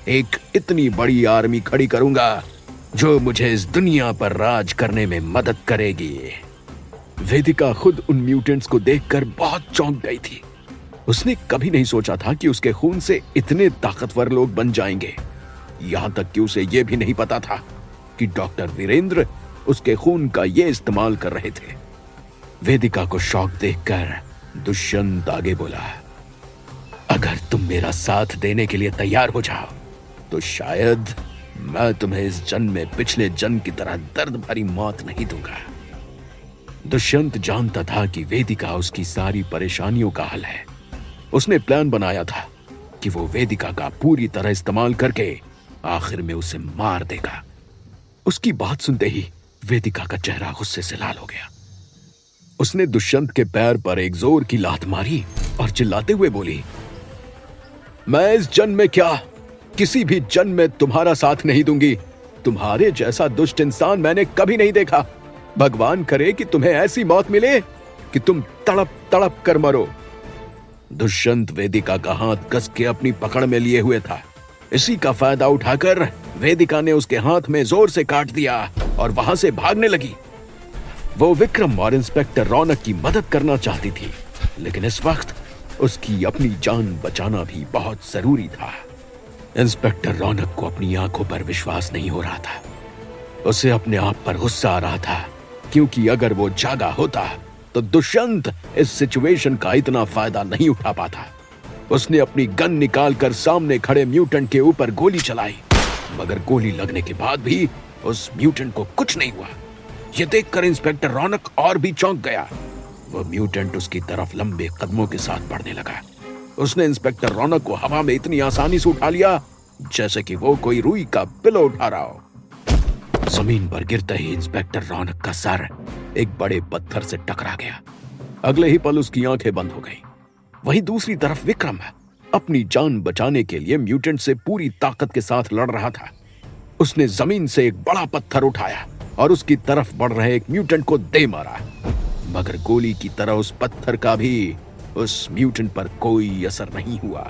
S1: एक इतनी बड़ी आर्मी खड़ी करूंगा जो मुझे इस दुनिया पर राज करने में मदद करेगी। वेदिका खुद उन म्यूटेंट्स को देखकर बहुत चौंक गई थी। उसने कभी नहीं सोचा था कि उसके खून से इतने ताकतवर लोग बन जाएंगे। यहां तक कि उसे यह भी नहीं पता था कि डॉक्टर वीरेंद्र उसके खून का ये इस्तेमाल कर रहे थे। वेदिका को शौक देखकर दुष्यंत आगे बोला, अगर तुम मेरा साथ देने के लिए तैयार हो जाओ तो शायद मैं तुम्हें इस जन्म में पिछले जन्म की तरह दर्द भरी मौत नहीं दूंगा। दुष्यंत जानता था कि वेदिका उसकी सारी परेशानियों का हल है। उसने प्लान बनाया था कि वो वेदिका का पूरी तरह इस्तेमाल करके आखिर में उसे मार देगा। उसकी बात सुनते ही वेदिका का चेहरा गुस्से से लाल हो गया। उसने दुष्यंत के पैर पर एक जोर की लात मारी और चिल्लाते हुए बोली, मैं इस जन्म में क्या किसी भी जन्म में तुम्हारा साथ नहीं दूंगी। तुम्हारे जैसा दुष्ट इंसान मैंने कभी नहीं देखा। भगवान करे कि तुम्हें ऐसी मौत मिले कि तुम तड़प तड़प कर मरो। दुष्यंत वेदिका का हाथ कस के अपनी पकड़ में लिए हुए था। इसी का फायदा उठाकर वेदिका ने उसके हाथ में जोर से काट दिया और वहां से भागने लगी। वो विक्रम और इंस्पेक्टर रौनक की मदद करना चाहती थी, लेकिन इस वक्त उसकी अपनी जान बचाना भी बहुत जरूरी था। इंस्पेक्टर रौनक को अपनी आंखों पर विश्वास नहीं हो रहा था। उसे अपने आप पर गुस्सा आ रहा था, क्योंकि अगर वो जागा होता तो दुष्यंत इस सिचुएशन का इतना फायदा नहीं उठा पाता। उसने अपनी गन निकालकर सामने खड़े म्यूटेंट के ऊपर गोली चलाई, मगर गोली लगने के बाद भी उस म्यूटेंट को कुछ नहीं हुआ। यह देखकर इंस्पेक्टर रौनक और भी चौंक गया। वो म्यूटेंट उसकी तरफ लंबे कदमों के साथ बढ़ने लगा। उसने इंस्पेक्टर रौनक को हवा में इतनी आसानी से उठा लिया जैसे कि वो कोई रुई का पिलो उठा रहा हो। जमीन पर गिरते ही इंस्पेक्टर रौनक का सर एक बड़े पत्थर से टकरा गया। अगले ही पल उसकी आंखें बंद हो गईं। वहीं दूसरी तरफ विक्रम अपनी जान बचाने के लिए म्यूटेंट से पूरी ताकत के साथ लड़ रहा था। उसने जमीन से एक बड़ा पत्थर उठाया और उसकी तरफ बढ़ रहे एक म्यूटेंट को दे मारा, मगर गोली की तरह उस पत्थर का भी उस म्यूटेंट पर कोई असर नहीं हुआ।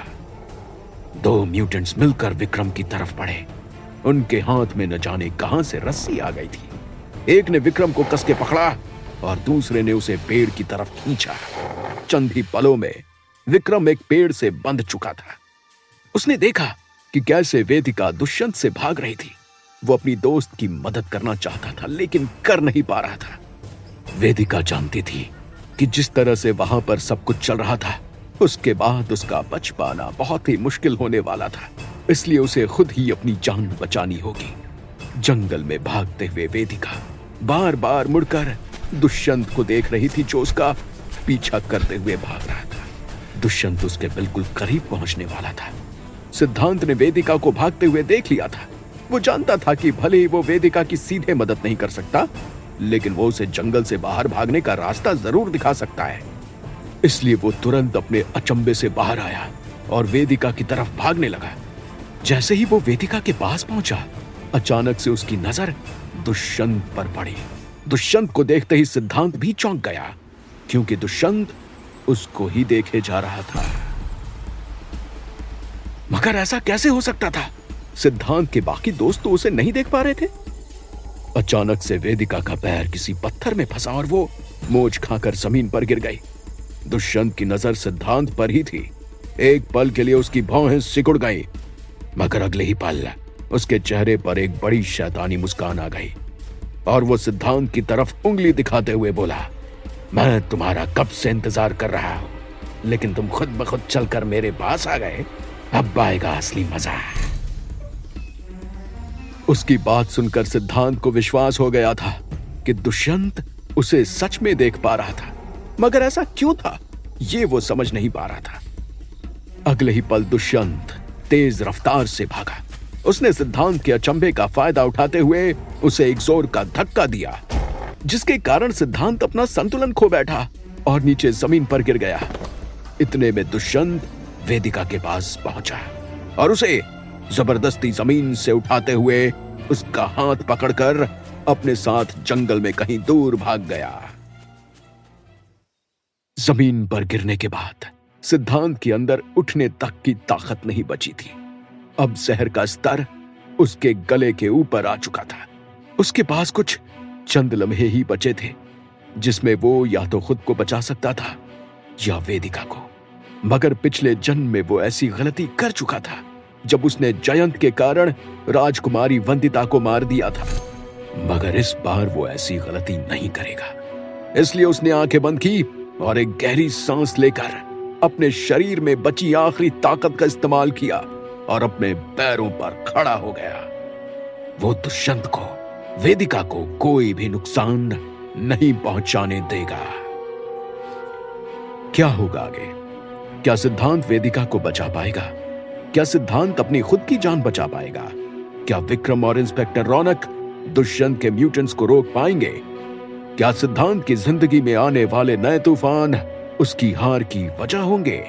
S1: दो म्यूटेंट्स मिलकर विक्रम की तरफ बढ़े। उनके हाथ में न जाने कहां से रस्सी आ गई थी। एक ने विक्रम को कस के पकड़ा और दूसरे ने उसे पेड़ की तरफ खींचा। चंद ही पलों में विक्रम एक पेड़ से बंध चुका था। उसने देखा कि कैसे वेदिका दुष्यंत से भाग रही थी। वो अपनी दोस्त की मदद करना चाहता था, लेकिन कर नहीं पा रहा था। वेदिका जानती थी कि जिस तरह से वहां पर सब कुछ चल रहा था, उसके बाद उसका बच पाना बहुत ही मुश्किल होने वाला था। इसलिए उसे खुद ही अपनी जान बचानी होगी। जंगल में भागते हुए वेदिका बार बार मुड़कर दुष्यंत को देख रही थी, जो उसका पीछा करते हुए भाग रहा था। दुष्यंत उसके बिल्कुल करीब पहुंचने वाला था। सिद्धांत ने वेदिका को भागते हुए देख लिया था। वो जानता था कि भले ही वो वेदिका की सीधे मदद नहीं कर सकता, लेकिन वो उसे जंगल से बाहर भागने का रास्ता जरूर दिखा सकता है। इसलिए वो तुरंत अपने अचंभे से बाहर आया और वेदिका की तरफ भागने लगा। जैसे ही वो वेदिका के पास पहुंचा, अचानक से उसकी नजर दुष्यंत पर पड़ी। दुष्यंत को देखते ही सिद्धांत भी चौंक गया, क्योंकि दुष्यंत उसको ही देखे जा रहा था। मगर ऐसा कैसे हो सकता था? सिद्धांत के बाकी दोस्त तो उसे नहीं देख पा रहे थे। अचानक से वेदिका का पैर किसी पत्थर में फंसा और वो मोच खाकर जमीन पर गिर गई। दुष्यंत की नजर सिद्धांत पर ही थी। एक पल के लिए उसकी भौहें सिकुड़ गईं, मगर अगले ही पल उसके चेहरे पर एक बड़ी शैतानी मुस्कान आ गई और वो सिद्धांत की तरफ उंगली दिखाते हुए बोला, मैं तुम्हारा कब से इंतजार कर रहा हूं, लेकिन तुम खुद ब खुद चलकर मेरे पास आ गए। अब आएगा असली मजा। उसकी बात सुनकर सिद्धांत को विश्वास हो गया था कि दुष्यंत उसे सच में देख पा रहा था, मगर ऐसा क्यों था ये वो समझ नहीं पा रहा था। अगले ही पल दुष्यंत तेज रफ्तार से भागा। उसने सिद्धांत के अचंभे का फायदा उठाते हुए उसे एक जोर का धक्का दिया, जिसके कारण सिद्धांत अपना संतुलन खो बैठा और नीचे जमीन पर गिर गया। इतने में दुष्यंत वेदिका के पास पहुंचा और उसे जबरदस्ती जमीन से उठाते हुए उसका हाथ पकड़कर अपने साथ जंगल में कहीं दूर भाग गया। जमीन पर गिरने के बाद सिद्धांत के अंदर उठने तक की ताकत नहीं बची थी। अब जहर का स्तर उसके गले के ऊपर आ चुका था। उसके पास कुछ चंद लम्हे ही बचे थे, जिसमें वो या तो खुद को बचा सकता था या वेदिका को। मगर पिछले जन्म में वो ऐसी गलती कर चुका था जब उसने जयंत के कारण राजकुमारी वंदिता को मार दिया था। मगर इस बार वो ऐसी गलती नहीं करेगा। इसलिए उसने आंखें बंद की और एक गहरी सांस लेकर अपने शरीर में बची आखिरी ताकत का इस्तेमाल किया और अपने पैरों पर खड़ा हो गया। वो दुष्यंत को, वेदिका को कोई भी नुकसान नहीं पहुंचाने देगा। क्या होगा आगे? क्या सिद्धांत वेदिका को बचा पाएगा? क्या सिद्धांत अपनी खुद की जान बचा पाएगा? क्या विक्रम और इंस्पेक्टर रौनक दुष्यंत के म्यूटेंट्स को रोक पाएंगे? क्या सिद्धांत की जिंदगी में आने वाले नए तूफान उसकी हार की वजह होंगे?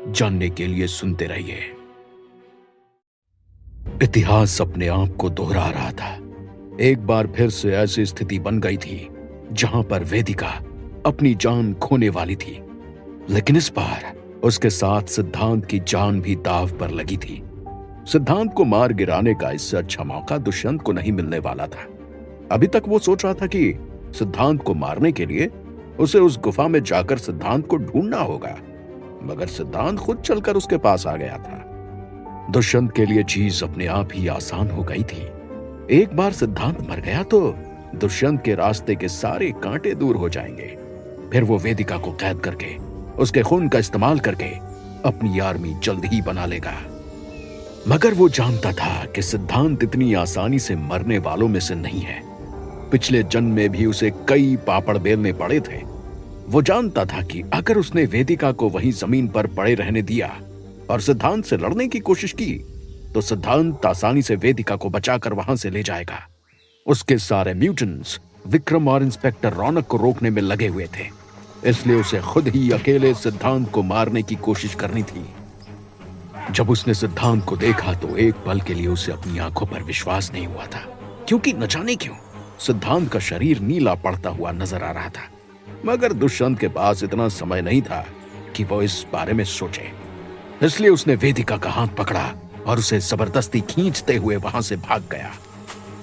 S1: जानने के लिए सुनते रहिए। इतिहास अपने आप को दोहरा रहा था। एक बार फिर से ऐसी स्थिति बन गई थी जहां पर वेदिका अपनी जान खोने वाली थी, लेकिन इस बार उसके साथ सिद्धांत की जान भी दांव पर लगी थी। सिद्धांत को मार गिराने का इससे अच्छा मौका दुष्यंत को नहीं मिलने वाला था। अभी तक वो सोच रहा था कि सिद्धांत को मारने के लिए उसे उस गुफा में जाकर सिद्धांत को ढूंढना होगा, मगर सिद्धांत खुद चलकर उसके पास आ गया था। दुष्यंत के लिए चीज अपने आप ही आसान हो गई थी। एक बार सिद्धांत मर गया तो दुष्यंत के रास्ते के सारे कांटे दूर हो जाएंगे। फिर वो वेदिका को कैद करके उसके खून का इस्तेमाल करके अपनी आर्मी जल्द ही बना लेगा। मगर वो जानता था कि सिद्धांत इतनी आसानी से मरने वालों में से नहीं है। पिछले जन्म में भी उसे कई पापड़ बेलने पड़े थे। वो जानता था कि अगर उसने वेदिका को वहीं जमीन पर पड़े रहने दिया और सिद्धांत से लड़ने की कोशिश की, तो सिद्धांत आसानी से वेदिका को बचाकर वहां से ले जाएगा। उसके सारे म्यूटेंट्स विक्रम और इंस्पेक्टर रौनक को रोकने में लगे हुए थे, इसलिए उसे खुद ही अकेले सिद्धांत को मारने की कोशिश करनी थी। जब उसने सिद्धांत को देखा तो एक पल के लिए उसे अपनी आंखों पर विश्वास नहीं हुआ था, क्योंकि न जाने क्यों सिद्धांत का शरीर नीला पड़ता हुआ नजर आ रहा था। मगर दुष्यंत के पास इतना समय नहीं था कि वो इस बारे में सोचे, इसलिए उसने वेदिका का हाथ पकड़ा और उसे जबरदस्ती खींचते हुए वहां से भाग गया।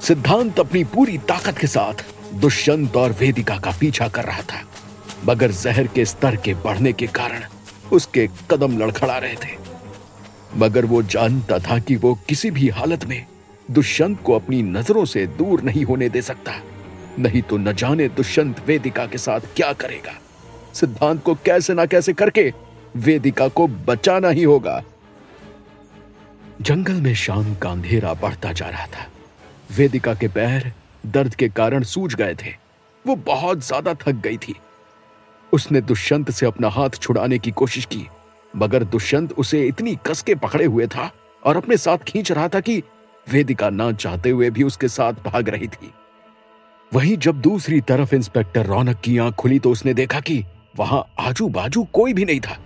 S1: सिद्धांत अपनी पूरी ताकत के साथ दुष्यंत और वेदिका का पीछा कर रहा था, मगर जहर के स्तर के बढ़ने के कारण उसके कदम लड़खड़ा रहे थे। मगर वो जानता था कि वो किसी भी हालत में दुष्यंत को अपनी नजरों से दूर नहीं होने दे सकता, नहीं तो न जाने दुष्यंत वेदिका के साथ क्या करेगा। सिद्धांत को कैसे ना कैसे करके वेदिका को बचाना ही होगा। जंगल में शाम का अंधेरा बढ़ता जा रहा था। वेदिका के पैर दर्द के कारण सूज गए थे। वो बहुत ज्यादा थक गई थी। उसने दुष्यंत से अपना हाथ छुड़ाने की कोशिश की, मगर दुष्यंत उसे इतनी कस के पकड़े हुए था और अपने साथ खींच रहा था कि वेदिका ना चाहते हुए भी उसके साथ भाग रही थी। वहीं जब दूसरी तरफ इंस्पेक्टर रौनक की आंख खुली तो उसने देखा कि वहां आजू बाजू कोई भी नहीं था।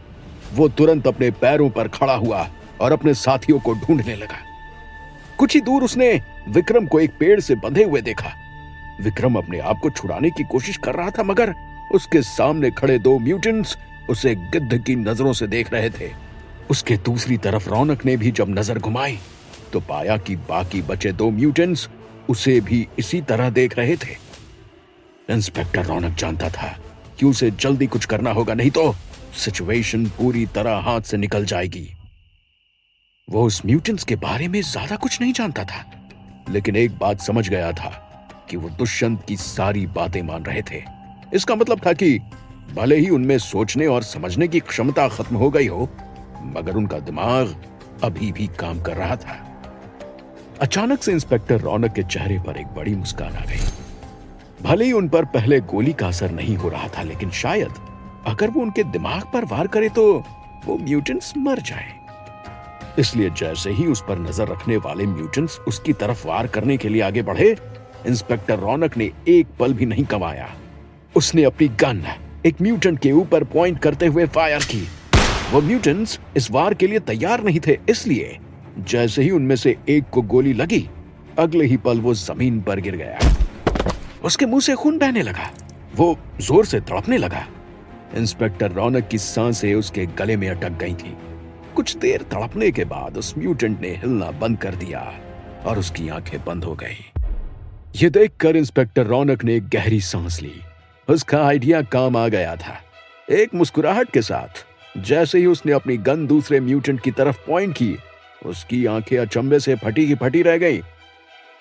S1: वो तुरंत अपने पैरों पर खड़ा हुआ और अपने साथियों को ढूंढने लगा। कुछ ही दूर उसने विक्रम को एक पेड़ से बंधे हुए देखा। विक्रम अपने आप को छुड़ाने की कोशिश कर रहा था, मगर उसके सामने खड़े दो म्यूटेंट्स उसे गिद्ध की नजरों से देख रहे थे। उसके दूसरी तरफ रौनक ने भी जब नजर घुमाई तो पाया कि बाकी बचे दो म्यूटेंट्स उसे भी इसी तरह देख रहे थे। इंस्पेक्टर रौनक जानता था कि उसे जल्दी कुछ करना होगा, नहीं तो सिचुएशन पूरी तरह हाथ से निकल जाएगी। वो उस म्यूटेंट्स के बारे में ज्यादा कुछ नहीं जानता था, लेकिन एक बात समझ गया था कि वो दुष्यंत की सारी बातें मान रहे थे। इसका मतलब था कि भले ही उनमें सोचने और समझने की क्षमता खत्म हो गई हो, मगर उनका दिमाग अभी भी काम कर रहा था। अचानक से इंस्पेक्टर रौनक के चेहरे पर एक बड़ी मुस्कान आ गई। भले ही उन पर पहले गोली का असर नहीं हो रहा था, लेकिन शायद अगर वो उनके दिमाग पर वार करे तो वो म्यूटेंट्स मर जाए। इसलिए जैसे ही उस पर नजर रखने वाले म्यूटेंट्स उसकी तरफ वार करने के लिए आगे बढ़े, इंस्पेक्टर रौनक ने एक पल भी नहीं गंवाया। उसने अपनी गन एक म्यूटेंट के ऊपर पॉइंट करते हुए फायर की। वो म्यूटेंट्स इस वार के लिए तैयार नहीं थे, इसलिए जैसे ही उनमें से एक को गोली लगी, अगले ही पल वो जमीन पर गिर गया। उसके मुंह से खून बहने लगा। वो जोर से तड़पने लगा। इंस्पेक्टर रौनक की सांसें उसके गले में अटक गई थी। कुछ देर तड़पने के बाद उस म्यूटेंट ने हिलना बंद कर दिया और उसकी आंखें बंद हो गई। ये देखकर इंस्पेक्टर रौनक ने एक गहरी सांस ली। उसका आइडिया काम आ गया था। एक मुस्कुराहट के साथ जैसे ही उसने अपनी गन दूसरे म्यूटेंट की तरफ पॉइंट की, उसकी आंखें अचंभे से फटी की फटी रह गई,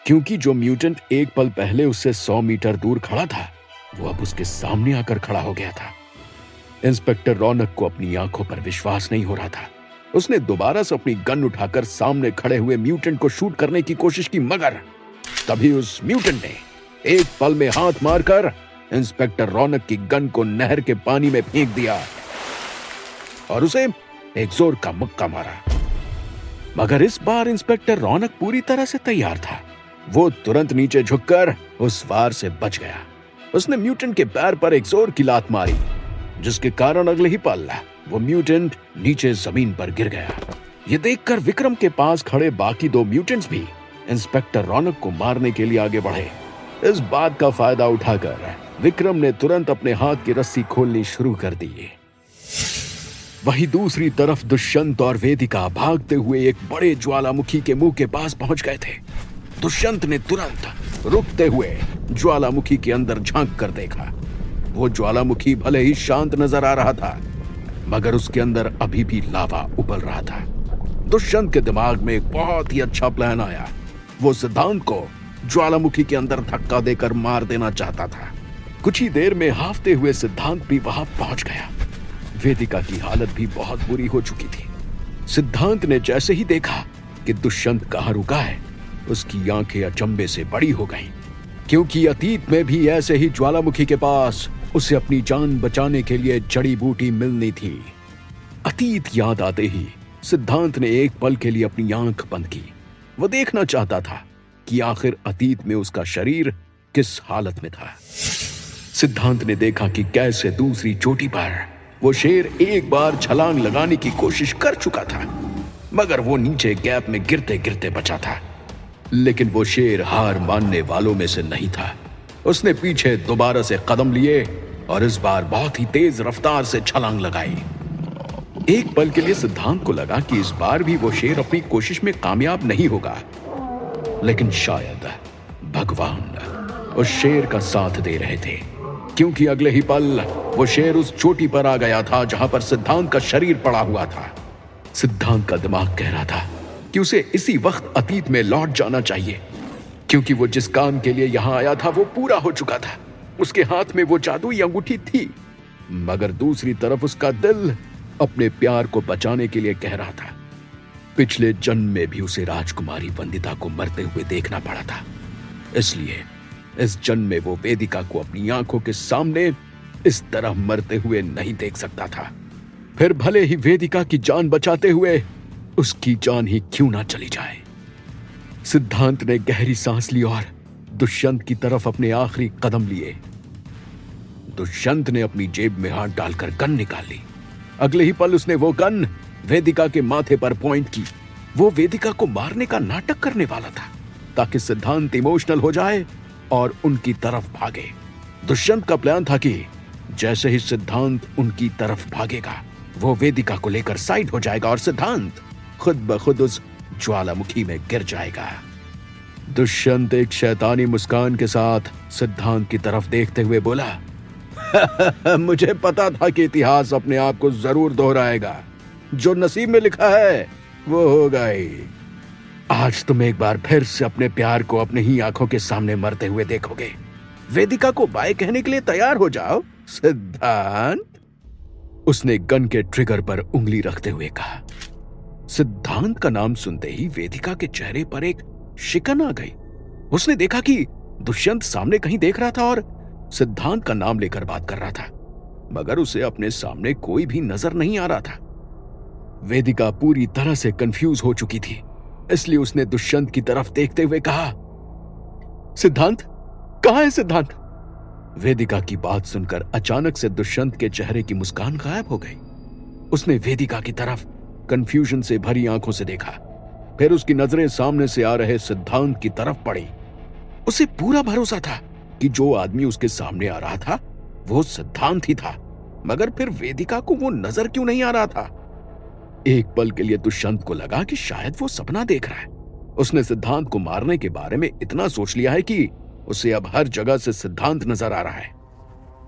S1: क्योंकि जो म्यूटेंट एक पल पहले उससे 100 मीटर दूर खड़ा था, वो अब उसके सामने आकर खड़ा हो गया था। इंस्पेक्टर रौनक को अपनी आंखों पर विश्वास नहीं हो रहा था। उसने दोबारा से अपनी गन उठाकर सामने खड़े हुए म्यूटेंट को शूट करने की कोशिश की, मगर तभी उस म्यूटेंट ने एक पल में हाथ मारकर इंस्पेक्टर रौनक की गन को नहर के पानी में फेंक दिया और उसे एक जोर का मुक्का मारा। मगर इस बार इंस्पेक्टर रौनक पूरी तरह से तैयार था। वो तुरंत नीचे झुककर उस वार से बच गया। उसने म्यूटेंट के पैर पर एक जोर की लात मारी, जिसके कारण अगले ही पल वो म्यूटेंट नीचे जमीन पर गिर गया। ये देखकर विक्रम के पास खड़े बाकी दो म्यूटेंट्स भी इंस्पेक्टर रौनक को मारने के लिए आगे बढ़े। इस बात का फायदा उठाकर विक्रम ने तुरंत अपने हाथ की रस्सी खोलनी शुरू कर दी। वहीं दूसरी तरफ दुष्यंत और वेदिका भागते हुए एक बड़े ज्वालामुखी के मुंह के पास पहुंच गए थे। दुष्यंत ने तुरंत रुकते हुए ज्वालामुखी के अंदर झांक कर देखा। वो ज्वालामुखी भले ही शांत नजर आ रहा था, मगर उसके अंदर अभी भी लावा उबल रहा था। दुष्यंत के दिमाग में एक बहुत ही अच्छा प्लान आया। वो सिद्धांत को ज्वालामुखी के अंदर धक्का देकर मार देना चाहता था। कुछ ही देर में हाफते हुए सिद्धांत भी वहां पहुंच गया। वेदिका की हालत भी बहुत बुरी हो चुकी थी। सिद्धांत ने जैसे ही देखा कि दुष्यंत कहां रुका है, उसकी आंखें अचंभे से बड़ी हो गईं, क्योंकि अतीत में भी ऐसे ही ज्वालामुखी के पास उसे अपनी जान बचाने के लिए जड़ी बूटी मिलनी थी। अतीत याद आते ही सिद्धांत ने एक पल के लिए अपनी आंख बंद की। वो देखना चाहता था कि आखिर अतीत में उसका शरीर किस हालत में था। सिद्धांत ने देखा कि कैसे दूसरी चोटी पर वो शेर एक बार छलांग लगाने की कोशिश कर चुका था, मगर वो नीचे गैप में गिरते गिरते बचा था। लेकिन वो शेर हार मानने वालों में से नहीं था। उसने पीछे दोबारा से कदम लिए और इस बार बहुत ही तेज रफ्तार से छलांग लगाई। एक पल के लिए सिद्धांत को लगा कि इस बार भी वो शेर अपनी कोशिश में कामयाब नहीं होगा, लेकिन शायद भगवान उस शेर का साथ दे रहे थे, क्योंकि अगले ही पल वो शेर उस चोटी पर आ गया था जहां पर सिद्धांत का शरीर पड़ा हुआ था। सिद्धांत का दिमाग कह रहा था कि उसे इसी वक्त अतीत में लौट जाना चाहिए, क्योंकि वो जिस काम के लिए यहां आया था वो पूरा हो चुका था। उसके हाथ में वो जादुई अंगूठी थी, मगर दूसरी तरफ उसका दिल अपने प्यार को बचाने के लिए कह रहा था। पिछले जन्म में भी उसे राजकुमारी वंदिता को मरते हुए देखना पड़ा था, इसलिए इस जन्म में वो वेदिका को अपनी आंखों के सामने इस तरह मरते हुए नहीं देख सकता था। फिर भले ही वेदिका की जान बचाते हुए उसकी जान ही क्यों ना चली जाए। सिद्धांत ने गहरी सांस ली और दुष्यंत की तरफ अपने आखिरी कदम लिए। दुष्यंत ने अपनी जेब में हाथ डालकर गन निकाल ली। अगले ही पल उसने वो गन वेदिका के माथे पर पॉइंट की। वो वेदिका को मारने का नाटक करने वाला था ताकि सिद्धांत इमोशनल हो जाए और उनकी तरफ भागे। दुष्यंत का प्लान था कि जैसे ही सिद्धांत उनकी तरफ भागेगा वो वेदिका को लेकर साइड हो जाएगा और सिद्धांत खुद ब खुद उस ज्वालामुखी में गिर जाएगा। दुष्यंत एक शैतानी मुस्कान के साथ सिद्धांत की तरफ देखते हुए बोला, मुझे पता था कि इतिहास अपने आप को जरूर दोहराएगा। जो नसीब में लिखा है वो होगा ही। आज तुम एक बार फिर से अपने प्यार को अपने ही आंखों के सामने मरते हुए देखोगे। वेदिका को बाय कहने के लिए तैयार हो जाओ सिद्धांत। उसने गन के ट्रिगर पर उंगली रखते हुए कहा। सिद्धांत का नाम सुनते ही वेदिका के चेहरे पर एक शिकन आ गई। उसने देखा कि दुष्यंत सामने कहीं देख रहा था और सिद्धांत का नाम लेकर बात कर रहा था, मगर उसे अपने सामने कोई भी नजर नहीं आ रहा था। वेदिका पूरी तरह से कंफ्यूज हो चुकी थी, इसलिए उसने दुष्यंत की तरफ देखते हुए कहा, सिद्धांत कहां है सिद्धांत? वेदिका की बात सुनकर अचानक से दुष्यंत के चेहरे की मुस्कान गायब हो गई। उसने वेदिका की तरफ कंफ्यूजन से भरी आंखों से देखा, फिर उसकी नजरें सामने से आ रहे सिद्धांत की तरफ पड़ी। उसे पूरा भरोसा था कि जो आदमी उसके सामने आ रहा था वो सिद्धांत ही था, मगर फिर वेदिका को वो नजर क्यों नहीं आ रहा था? एक पल के लिए दुष्यंत को लगा कि शायद वो सपना देख रहा है। उसने सिद्धांत को मारने के बारे में इतना सोच लिया है कि उसे अब हर जगह से सिद्धांत नजर आ रहा है,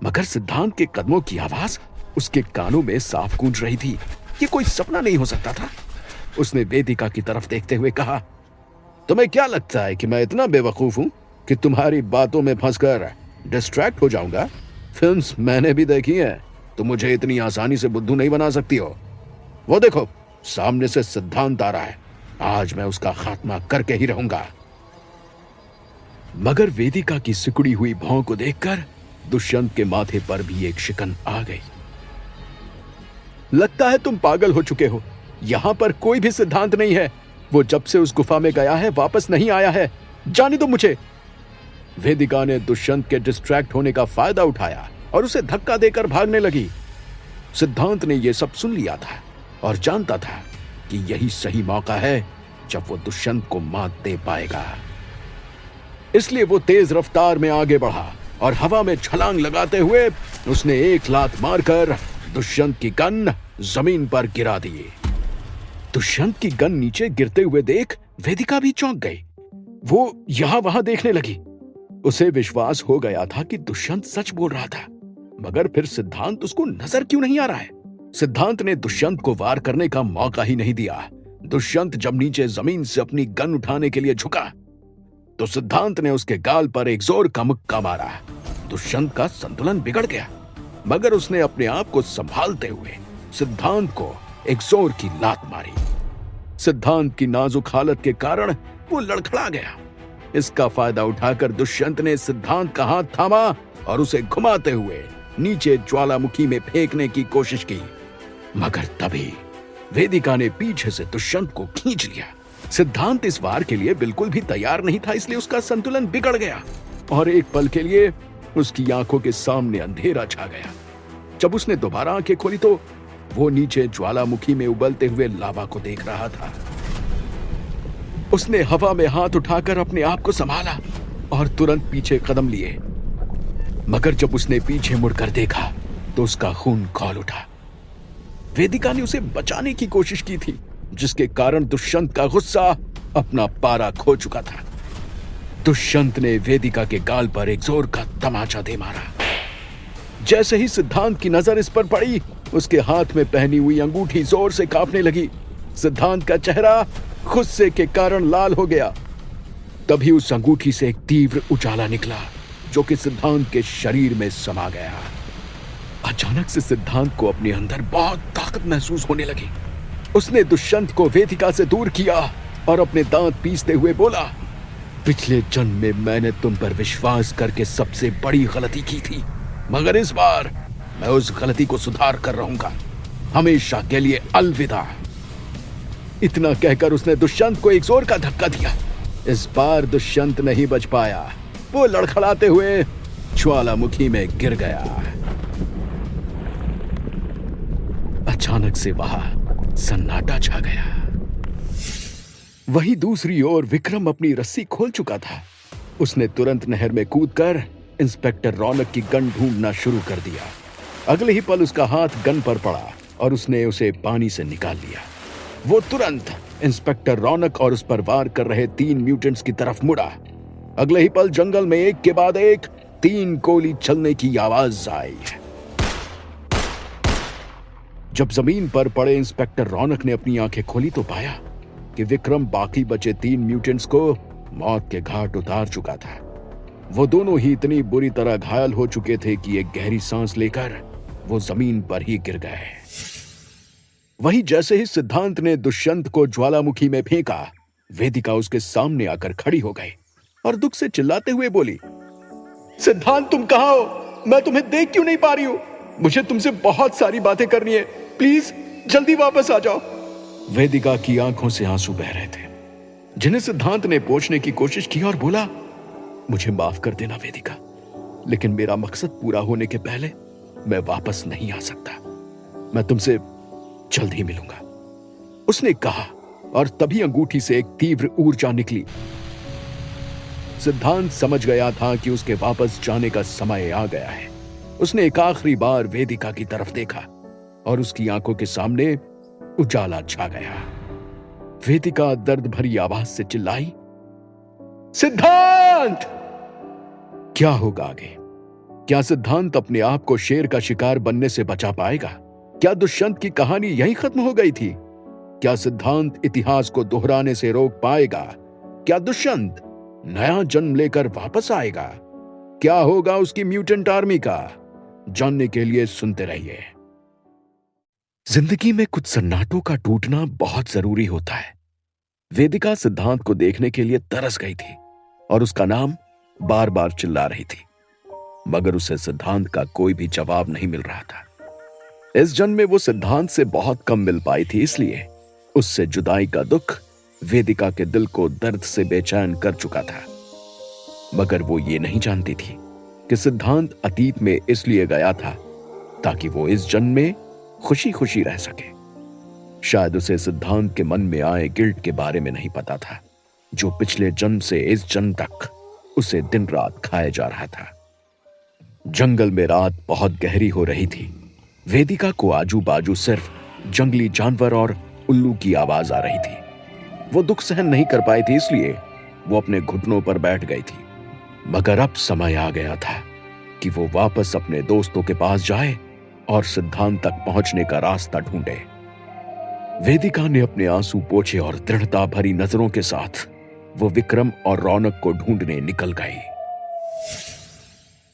S1: मगर सिद्धांत के कदमों की आवाज उसके कानों में साफ गूंज रही थी। ये कोई सपना नहीं हो सकता था। उसने वेदिका की तरफ देखते हुए कहा, तुम्हें क्या लगता है कि मैं इतना बेवकूफ हूं कि तुम्हारी बातों में फंसकर डिस्ट्रैक्ट हो जाऊंगा? फिल्म्स मैंने भी देखी हैं, तुम मुझे इतनी आसानी से बुद्धू नहीं बना सकती हो। वो देखो, सामने से सिद्धांत आ रहा है, आज मैं उसका खात्मा करके ही रहूंगा। मगर वेदिका की सिकुड़ी हुई भौं को देखकर दुष्यंत के माथे पर भी एक शिकन आ गई। लगता है तुम पागल हो चुके हो। यहां पर कोई भी सिद्धांत नहीं है। वो जब से उस गुफा में गया है वापस नहीं आया है। जाने दो मुझे। वेदिका ने दुष्यंत के डिस्ट्रैक्ट होने का फायदा उठाया और उसे धक्का देकर भागने लगी। सिद्धांत ने यह सब सुन लिया था और जानता था कि यही सही मौका है जब वो दुष्यंत को मात दे पाएगा। इसलिए वो तेज रफ्तार में आगे बढ़ा और हवा में छलांग लगाते हुए उसने एक लात मारकर दुष्यंत की गन जमीन पर गिरा दी। दुष्यंत की गन नीचे गिरते हुए देख वेदिका भी चौंक गई। वो यहां वहां देखने लगी। उसे विश्वास हो गया था कि दुष्यंत सच बोल रहा था, मगर फिर सिद्धांत उसको नजर क्यों नहीं आ रहा है? सिद्धांत ने दुष्यंत को वार करने का मौका ही नहीं दिया। दुष्यंत जब नीचे जमीन से अपनी गन उठाने के लिए झुका तो सिद्धांत ने उसके गाल पर एक जोर का मुक्का मारा। दुष्यंत का संतुलन बिगड़ गया, मगर उसने अपने आप को संभालते हुए सिद्धांत को एक जोर की लात मारी। सिद्धांत की नाजुक हालत के कारण वो लड़खड़ा गया। इसका फायदा उठाकर दुष्यंत ने सिद्धांत का हाथ थामा और उसे घुमाते हुए नीचे ज्वालामुखी में फेंकने की कोशिश की, मगर तभी वेदिका ने पीछे से दुष्यंत को खींच लिया। सिद्धांत इस वार के लिए बिल्कुल भी तैयार नहीं था, इसलिए उसका संतुलन बिगड़ गया और एक पल के लिए उसकी आंखों के सामने अंधेरा छा गया। जब उसने दोबारा आंखें खोली तो वो नीचे ज्वालामुखी में उबलते हुए लावा को देख रहा था। उसने हवा में हाथ उठाकर अपने आप को संभाला और तुरंत पीछे कदम लिए, मगर जब उसने पीछे मुड़कर देखा तो उसका खून खौल उठा। वेदिका ने उसे बचाने की कोशिश की थी, जिसके कारण दुष्यंत का गुस्सा अपना पारा खो चुका था। दुष्यंत ने वेदिका के गाल पर एक जोर का तमाचा दे मारा। जैसे ही सिद्धांत की नजर इस पर पड़ी, उसके हाथ में पहनी हुई अंगूठी जोर से कांपने लगी। सिद्धांत का चेहरा गुस्से के कारण लाल हो गया। तभी उस अंगूठी से एक तीव्र उजाला निकला जो कि सिद्धांत के शरीर में समा गया। अचानक से सिद्धांत को अपने अंदर बहुत ताकत महसूस होने लगी। उसने दुष्यंत को वेदिका से दूर किया और अपने दांत पीसते हुए बोला, पिछले जन्म में मैंने तुम पर विश्वास करके सबसे बड़ी गलती की थी, मगर इस बार मैं उस गलती को सुधार कर रहूंगा। हमेशा के लिए अलविदा। इतना कहकर उसने दुष्यंत को एक जोर का धक्का दिया इस बार दुष्यंत नहीं बच पाया। वो लड़खड़ाते हुए ज्वालामुखी में गिर गया। अचानक से वहां सन्नाटा छा गया। वहीं दूसरी ओर विक्रम अपनी रस्सी खोल चुका था। उसने तुरंत नहर में कूदकर इंस्पेक्टर रौनक की गन ढूंढना शुरू कर दिया। अगले ही पल उसका हाथ गन पर पड़ा और उसने उसे पानी से निकाल लिया। वो तुरंत इंस्पेक्टर रौनक और उस पर वार कर रहे 3 म्यूटेंट्स की तरफ मुड़ा। अगले ही पल जंगल में एक के बाद एक 3 गोली चलने की आवाज आई। जब जमीन पर पड़े इंस्पेक्टर रौनक ने अपनी आंखें खोली तो पाया कि विक्रम बाकी बचे 3 म्यूटेंट्स को मौत के घाट उतार चुका था। वो दोनों ही इतनी बुरी तरह घायल हो चुके थे कि एक गहरी सांस लेकर वो जमीन पर ही गिर गए। वहीं जैसे ही सिद्धांत ने दुष्यंत को ज्वालामुखी में फेंका, वेदिका उसके सामने आकर खड़ी हो गई और दुख से चिल्लाते हुए बोली, सिद्धांत तुम कहां हो? मैं तुम्हें देख क्यों नहीं पा रही हूं? मुझे तुमसे बहुत सारी बातें करनी है, प्लीज जल्दी वापस आ जाओ। वेदिका की आंखों से आंसू बह रहे थे, जिन्हें सिद्धांत ने पोंछने की कोशिश की और बोला, मुझे माफ कर देना वेदिका, लेकिन मेरा मकसद पूरा होने के पहले मैं वापस नहीं आ सकता। मैं तुमसे जल्द ही मिलूंगा, उसने कहा और तभी अंगूठी से एक तीव्र ऊर्जा निकली। सिद्धांत समझ गया था कि उसके वापस जाने का समय आ गया है। उसने एक आखिरी बार वेदिका की तरफ देखा और उसकी आंखों के सामने उजाला छा गया। वेदिका दर्द भरी आवाज से चिल्लाई, सिद्धांत! क्या होगा आगे? क्या सिद्धांत अपने आप को शेर का शिकार बनने से बचा पाएगा? क्या दुष्यंत की कहानी यहीं खत्म हो गई थी? क्या सिद्धांत इतिहास को दोहराने से रोक पाएगा? क्या दुष्यंत नया जन्म लेकर वापस आएगा? क्या होगा उसकी म्यूटेंट आर्मी का? जानने के लिए सुनते रहिए। जिंदगी में कुछ सन्नाटों का टूटना बहुत जरूरी होता है। वेदिका सिद्धांत को देखने के लिए तरस गई थी और उसका नाम बार बार चिल्ला रही थी, मगर उसे सिद्धांत का कोई भी जवाब नहीं मिल रहा था। इस जन्म में वो सिद्धांत से बहुत कम मिल पाई थी, इसलिए उससे जुदाई का दुख वेदिका के दिल को दर्द से बेचैन कर चुका था। मगर वो ये नहीं जानती थी कि सिद्धांत अतीत में इसलिए गया था ताकि वो इस जन्म में खुशी खुशी रह सके। शायद उसे सिद्धांत के मन में आए गिल्ट के बारे में नहीं पता था, जो पिछले जन्म से इस जन्म तक उसे दिन रात खाए जा रहा था। जंगल में रात बहुत गहरी हो रही थी। वेदिका को आजू बाजू सिर्फ जंगली जानवर और उल्लू की आवाज आ रही थी। वो दुख सहन नहीं कर पाई थी, इसलिए वो अपने घुटनों पर बैठ गई थी। मगर अब समय आ गया था कि वो वापस अपने दोस्तों के पास जाए और सिद्धांत तक पहुंचने का रास्ता ढूंढे। वेदिका ने अपने आंसू पोंछे और दृढ़ता भरी नजरों के साथ वो विक्रम और रौनक को ढूंढने निकल गई।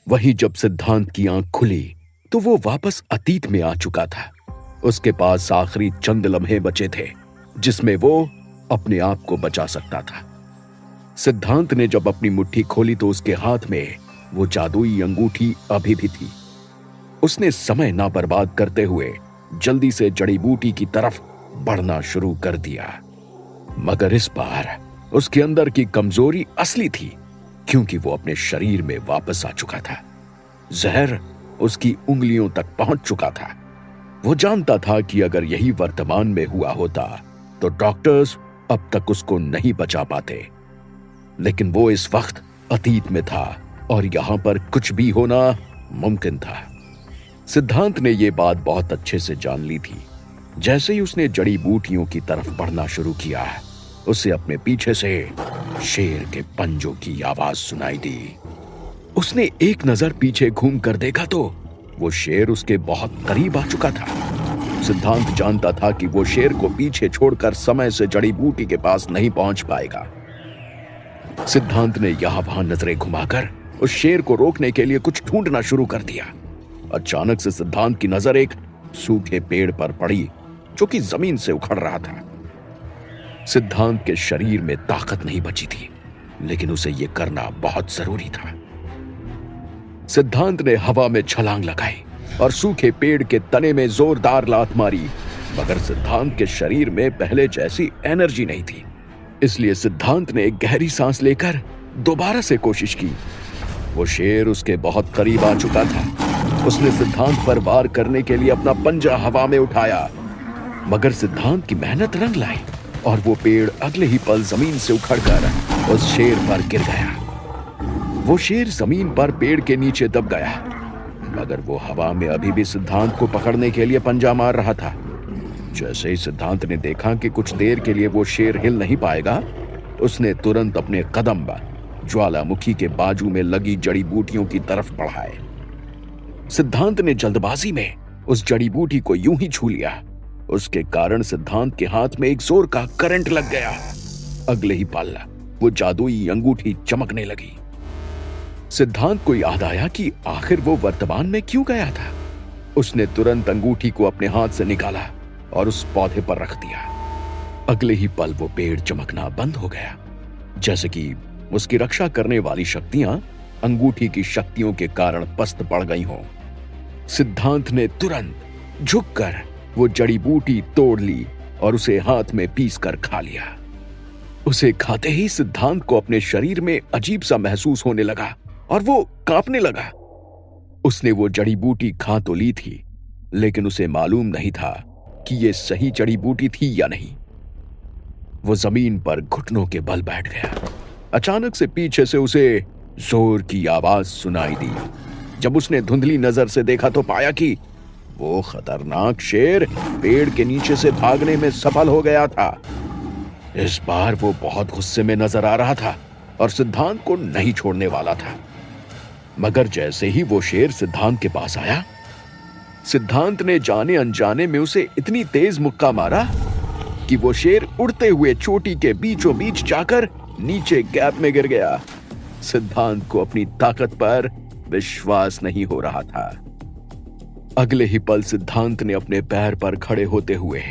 S1: वहीं जब सिद्धांत की आंख खुली तो वो वापस अतीत में आ चुका था। उसके पास आखिरी चंद लम्हे बचे थे जिसमें वो अपने आप को बचा सकता था। सिद्धांत ने जब अपनी मुट्ठी खोली तो उसके हाथ में वो जादुई अंगूठी अभी भी थी। उसने समय ना बर्बाद करते हुए जल्दी से जड़ी बूटी की तरफ बढ़ना शुरू कर दिया। मगर इस बार उसके अंदर की कमजोरी असली थी, क्योंकि वो अपने शरीर में वापस आ चुका था। जहर उसकी उंगलियों तक पहुंच चुका था। वो जानता था कि अगर यही वर्तमान में हुआ होता तो डॉक्टर्स अब तक उसको नहीं बचा पाते, लेकिन वो इस वक्त अतीत में था और यहां पर कुछ भी होना मुमकिन था। सिद्धांत ने यह बात बहुत अच्छे से जान ली थी। जैसे ही उसने जड़ी बूटियों की तरफ बढ़ना शुरू किया, उसे अपने पीछे से शेर के पंजों की आवाज सुनाई दी। उसने एक नजर पीछे घूम कर देखा तो वो शेर उसके बहुत करीब आ चुका था। सिद्धांत जानता था कि वो शेर को पीछे छोड़कर समय से जड़ी बूटी के पास नहीं पहुंच पाएगा। सिद्धांत ने यहां वहां नजरें घुमाकर उस शेर को रोकने के लिए कुछ ढूंढना शुरू कर दिया। अचानक से सिद्धांत की नजर एक सूखे पेड़ पर पड़ी जो कि जमीन से उखड़ रहा था। सिद्धांत के शरीर में ताकत नहीं बची थी, लेकिन उसे यह करना बहुत जरूरी था। सिद्धांत ने हवा में छलांग लगाई और सूखे पेड़ के तने में जोरदार लात मारी, मगर सिद्धांत के शरीर में पहले जैसी एनर्जी नहीं थी। इसलिए सिद्धांत ने एक गहरी सांस लेकर दोबारा से कोशिश की। वो शेर उसके बहुत करीब आ चुका था। उसने सिद्धांत पर वार करने के लिए अपना पंजा हवा में उठाया, मगर सिद्धांत की मेहनत रंग लाई और वो पेड़ अगले ही पल जमीन से उखड़कर उस शेर पर गिर गया। वो शेर जमीन पर पेड़ के नीचे दब गया, मगर वो हवा में अभी भी सिद्धांत को पकड़ने के लिए पंजा मार रहा था। जैसे ही सिद्धांत ने देखा कि कुछ देर के लिए वो शेर हिल नहीं पाएगा, उसने तुरंत अपने कदम ज्वालामुखी के बाजू में लगी जड़ी बूटियों की तरफ बढ़ाए। सिद्धांत ने जल्दबाजी में उस जड़ी बूटी को यूं ही छू लिया। उसके कारण सिद्धांत के हाथ में एक जोर का करंट लग गया। अगले ही पल वो जादुई अंगूठी चमकने लगी। सिद्धांत को याद आया कि आखिर वो वर्तमान में क्यों गया था। उसने तुरंत अंगूठी को अपने हाथ से निकाला और उस पौधे पर रख दिया। अगले ही पल वो पेड़ चमकना बंद हो गया, जैसे कि उसकी रक्षा करने वाली शक्तियां अंगूठी की शक्तियों के कारण पस्त पड़ गई हों। सिद्धांत ने तुरंत झुककर वो जड़ी बूटी तोड़ ली और उसे हाथ में पीस कर खा लिया। उसे खाते ही सिद्धांत को अपने शरीर में अजीब सा महसूस होने लगा और वो कांपने लगा। उसने वो जड़ी बूटी खा तो ली थी, लेकिन उसे मालूम नहीं था कि ये सही जड़ी बूटी थी या नहीं। वो जमीन पर घुटनों के बल बैठ गया। अचानक से पीछे से उसे जोर की आवाज सुनाई दी। जब उसने धुंधली नजर से देखा तो पाया कि वो खतरनाक शेर पेड़ के नीचे से भागने में सफल हो गया था। इस बार वो बहुत गुस्से में नजर आ रहा था और सिद्धांत को नहीं छोड़ने वाला था। मगर जैसे ही वो शेर सिद्धांत के पास आया, सिद्धांत ने जाने अनजाने में उसे इतनी तेज मुक्का मारा कि वो शेर उड़ते हुए चोटी के बीचों बीच जाकर नीचे गैप में गिर गया। सिद्धांत को अपनी ताकत पर विश्वास नहीं हो रहा था। अगले ही पल सिद्धांत ने अपने पैर पर खड़े होते हुए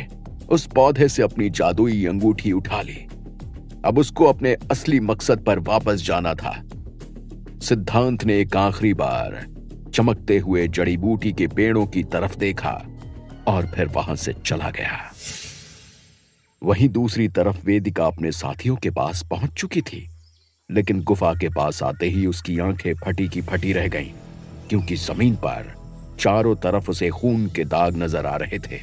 S1: उस पौधे से अपनी जादुई अंगूठी उठा ली। अब उसको अपने असली मकसद पर वापस जाना था। सिद्धांत ने एक आखिरी बार चमकते हुए जड़ी बूटी के पेड़ों की तरफ देखा और फिर वहां से चला गया। वहीं दूसरी तरफ वेदिका अपने साथियों के पास पहुंच चुकी थी, लेकिन गुफा के पास आते ही उसकी आंखें फटी की फटी रह गईं, क्योंकि जमीन पर चारों तरफ उसे खून के दाग नजर आ रहे थे।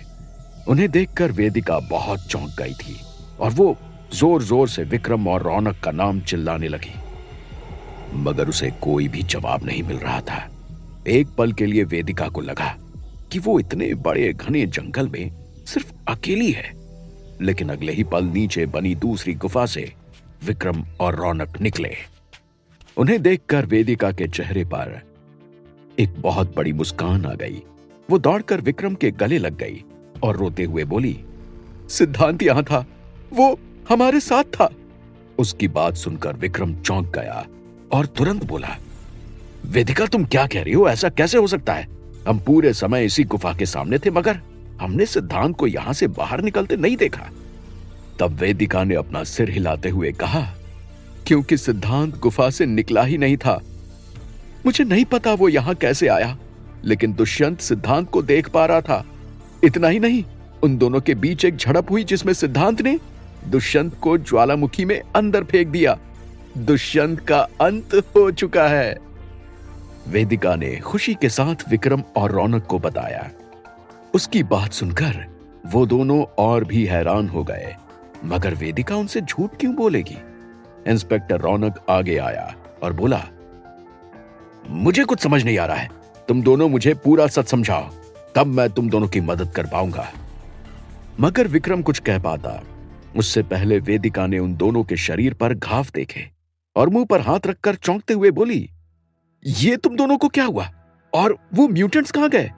S1: उन्हें देखकर वेदिका बहुत चौंक गई थी और वो जोर जोर से विक्रम और रौनक का नाम चिल्लाने लगी, मगर उसे कोई भी जवाब नहीं मिल रहा था। एक पल के लिए वेदिका को लगा कि वो इतने बड़े घने जंगल में सिर्फ अकेली है, लेकिन अगले ही पल नीचे बनी दूसरी गुफा से विक्रम और रौनक निकले। उन्हें देखकर वेदिका के चेहरे पर एक बहुत बड़ी मुस्कान आ गई। वो दौड़कर विक्रम के गले लग गई और रोते हुए बोली, सिद्धांत यहां था, वो हमारे साथ था। उसकी बात सुनकर विक्रम चौंक गया और तुरंत बोला, वेदिका तुम क्या कह रही हो? ऐसा कैसे हो सकता है? हम पूरे समय इसी गुफा के सामने थे, मगर हमने सिद्धांत को यहां से बाहर निकलते नहीं देखा। तब वेदिका ने अपना सिर हिलाते हुए कहा, क्योंकि सिद्धांत गुफा से निकला ही नहीं था। मुझे नहीं पता वो यहां कैसे आया, लेकिन दुष्यंत सिद्धांत को देख पा रहा था। इतना ही नहीं, उन दोनों के बीच एक झड़प हुई जिसमें सिद्धांत ने दुष्यंत को ज्वालामुखी में अंदर फेंक दिया। दुष्यंत का अंत हो चुका है। वेदिका ने खुशी के साथ विक्रम और रौनक को बताया। उसकी बात सुनकर वो दोनों और भी हैरान हो गए, मगर वेदिका उनसे झूठ क्यों बोलेगी? इंस्पेक्टर रौनक आगे आया और बोला, मुझे कुछ समझ नहीं आ रहा है। तुम दोनों मुझे पूरा सच समझाओ, तब मैं तुम दोनों की मदद कर पाऊंगा। मगर विक्रम कुछ कह पाता उससे पहले वेदिका ने उन दोनों के शरीर पर घाव देखे और मुंह पर हाथ रखकर चौंकते हुए बोली, ये तुम दोनों को क्या हुआ? और वो म्यूटेंट्स कहां गए?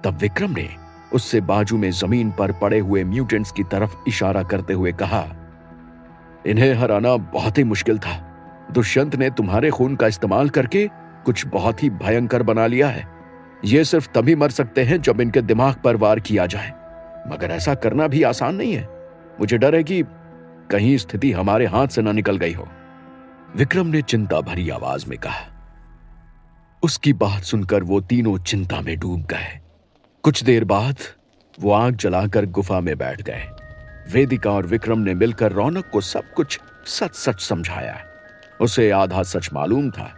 S1: तब विक्रम ने उससे बाजू में जमीन पर पड़े हुए म्यूटेंट्स की तरफ इशारा करते हुए कहा, इन्हें हराना बहुत ही मुश्किल था। दुष्यंत ने तुम्हारे खून का इस्तेमाल करके कुछ बहुत ही भयंकर बना लिया है। ये सिर्फ तभी मर सकते हैं जब इनके दिमाग पर वार किया जाए, मगर ऐसा करना भी आसान नहीं है। मुझे डर है कि कहीं स्थिति हमारे हाथ से ना निकल गई हो। विक्रम ने चिंता भरी आवाज में कहा। उसकी बात सुनकर वो तीनों चिंता में डूब गए। कुछ देर बाद वो आग जलाकर गुफा में बैठ गए। वेदिका और विक्रम ने मिलकर रौनक को सब कुछ सच सच समझाया। उसे आधा सच मालूम था,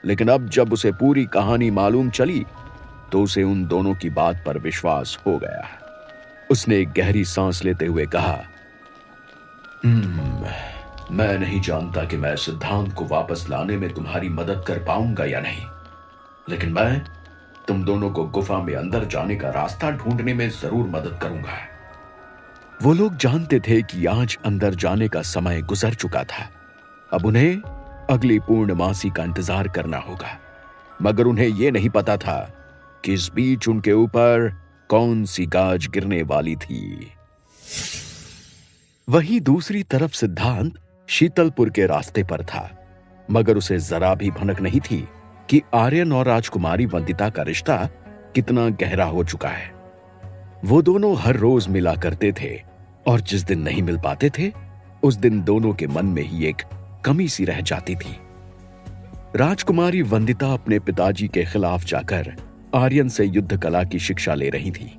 S1: लेकिन अब जब उसे पूरी कहानी मालूम चली तो उसे उन दोनों की बात पर विश्वास हो गया। उसने एक गहरी सांस लेते हुए कहा, मैं नहीं जानता कि मैं सिद्धांत को वापस लाने में तुम्हारी मदद कर पाऊंगा या नहीं, लेकिन मैं तुम दोनों को गुफा में अंदर जाने का रास्ता ढूंढने में जरूर मदद करूंगा। वो लोग जानते थे कि आज अंदर जाने का समय गुजर चुका था। अब उन्हें अगली पूर्णमासी का इंतजार करना होगा, मगर उन्हें यह नहीं पता था कि इस बीच उनके ऊपर कौन सी गाज गिरने वाली थी। वहीं दूसरी तरफ सिद्धांत शीतलपुर के रास्ते पर था, मगर उसे जरा भी भनक नहीं थी कि आर्यन और राजकुमारी वंदिता का रिश्ता कितना गहरा हो चुका है। वो दोनों हर रोज मिला करते थे और जिस दिन नहीं मिल पाते थे उस दिन दोनों के मन में ही एक कमी सी रह जाती थी। राजकुमारी वंदिता अपने पिताजी के खिलाफ जाकर आर्यन से युद्ध कला की शिक्षा ले रही थी।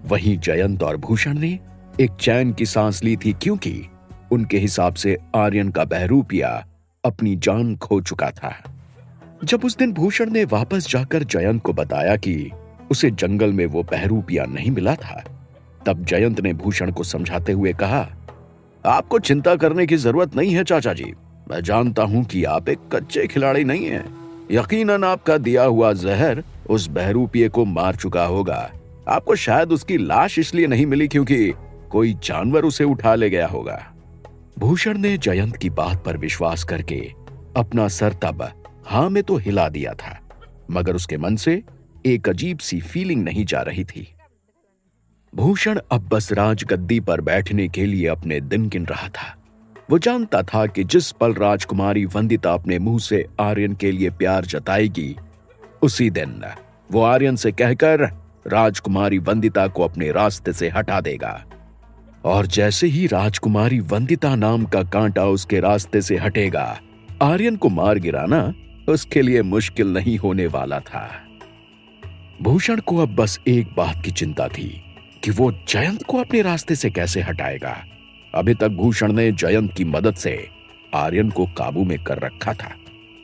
S1: वहीं जयंत और भूषण ने एक चैन की सांस ली थी, क्योंकि उनके हिसाब से आर्यन का बहरूपिया अपनी जान खो चुका था। जब उस दिन भूषण ने वापस जाकर जयंत को बताया कि उसे जंगल में वो बहरूपिया नहीं मिला था, तब जयंत ने भूषण को समझाते हुए कहा, आपको चिंता करने की जरूरत नहीं है चाचा जी। मैं जानता हूं कि आप एक कच्चे खिलाड़ी नहीं हैं। यकीनन आपका दिया हुआ जहर उस बहरूपिये को मार चुका होगा। आपको शायद उसकी लाश इसलिए नहीं मिली क्योंकि कोई जानवर उसे उठा ले गया होगा। भूषण ने जयंत की बात पर विश्वास करके अपना सर तब हां में तो हिला दिया था, मगर उसके मन से एक अजीब सी फीलिंग नहीं जा रही थी। भूषण अब बस राजगद्दी पर बैठने के लिए अपने दिन गिन रहा था। वो जानता था कि जिस पल राजकुमारी वंदिता अपने मुंह से आर्यन के लिए प्यार जताएगी, उसी दिन वो आर्यन से कहकर राजकुमारी वंदिता को अपने रास्ते से हटा देगा। और जैसे ही राजकुमारी वंदिता नाम का कांटा उसके रास्ते से हटेगा, आर्यन को मार गिराना उसके लिए मुश्किल नहीं होने वाला था। भूषण को अब बस एक बात की चिंता थी कि वो जयंत को अपने रास्ते से कैसे हटाएगा। अभी तक भूषण ने जयंत की मदद से आर्यन को काबू में कर रखा था,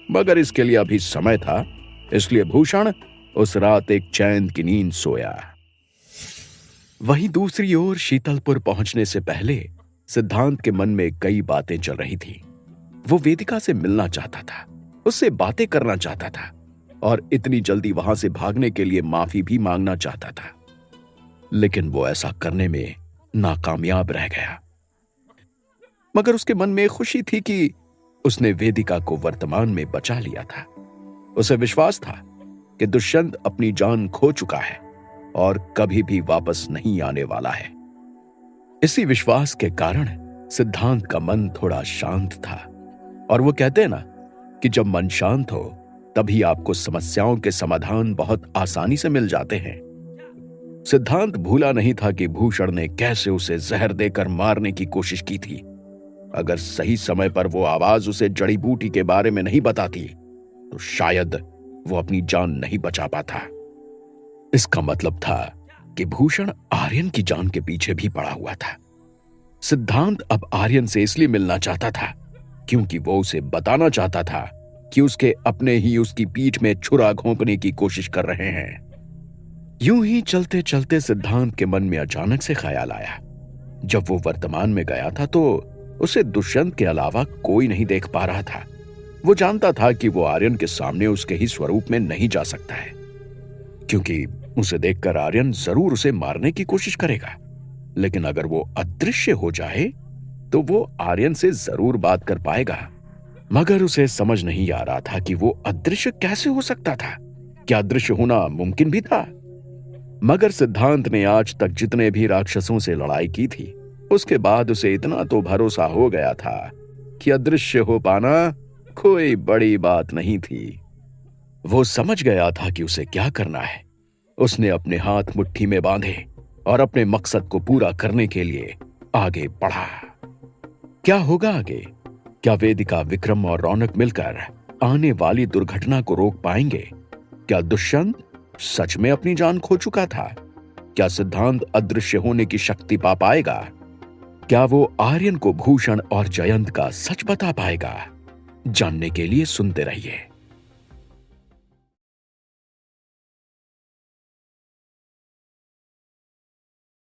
S1: मगर इसके लिए अभी समय था, इसलिए भूषण उस रात एक चैन की नींद सोया। वहीं दूसरी ओर शीतलपुर पहुंचने से पहले सिद्धांत के मन में कई बातें चल रही थी। वो वेदिका से मिलना चाहता था, उससे बातें करना चाहता था और इतनी जल्दी वहां से भागने के लिए माफी भी मांगना चाहता था, लेकिन वो ऐसा करने में नाकामयाब रह गया। मगर उसके मन में खुशी थी कि उसने वेदिका को वर्तमान में बचा लिया था। उसे विश्वास था कि दुष्यंत अपनी जान खो चुका है और कभी भी वापस नहीं आने वाला है। इसी विश्वास के कारण सिद्धांत का मन थोड़ा शांत था, और वो कहते हैं ना कि जब मन शांत हो तभी आपको समस्याओं के समाधान बहुत आसानी से मिल जाते हैं। सिद्धांत भूला नहीं था कि भूषण ने कैसे उसे जहर देकर मारने की कोशिश की थी। अगर सही समय पर वो आवाज उसे जड़ी बूटी के बारे में नहीं बताती तो शायद वो अपनी जान नहीं बचा पाता। इसका मतलब था कि भूषण आर्यन की जान के पीछे भी पड़ा हुआ था। सिद्धांत अब आर्यन से इसलिए मिलना चाहता था क्योंकि वो उसे बताना चाहता था कि उसके अपने ही उसकी पीठ में छुरा घोंपने की कोशिश कर रहे हैं। यूं ही चलते चलते सिद्धांत के मन में अचानक से ख्याल आया। जब वो वर्तमान में गया था तो उसे दुष्यंत के अलावा कोई नहीं देख पा रहा था। वो जानता था कि वो आर्यन के सामने उसके ही स्वरूप में नहीं जा सकता है, क्योंकि उसे देखकर आर्यन जरूर उसे मारने की कोशिश करेगा। लेकिन अगर वो अदृश्य हो जाए तो वो आर्यन से जरूर बात कर पाएगा। मगर उसे समझ नहीं आ रहा था कि वो अदृश्य कैसे हो सकता था। क्या अदृश्य होना मुमकिन भी था? मगर सिद्धांत ने आज तक जितने भी राक्षसों से लड़ाई की थी, उसके बाद उसे इतना तो भरोसा हो गया था कि अदृश्य हो पाना कोई बड़ी बात नहीं थी। वो समझ गया था कि उसे क्या करना है। उसने अपने हाथ मुट्ठी में बांधे और अपने मकसद को पूरा करने के लिए आगे बढ़ा। क्या होगा आगे? क्या वेदिका, विक्रम और रौनक मिलकर आने वाली दुर्घटना को रोक पाएंगे? क्या दुष्यंत सच में अपनी जान खो चुका था? क्या सिद्धांत अदृश्य होने की शक्ति पा पाएगा? क्या वो आर्यन को भूषण और जयंत का सच बता पाएगा? जानने के लिए सुनते रहिए।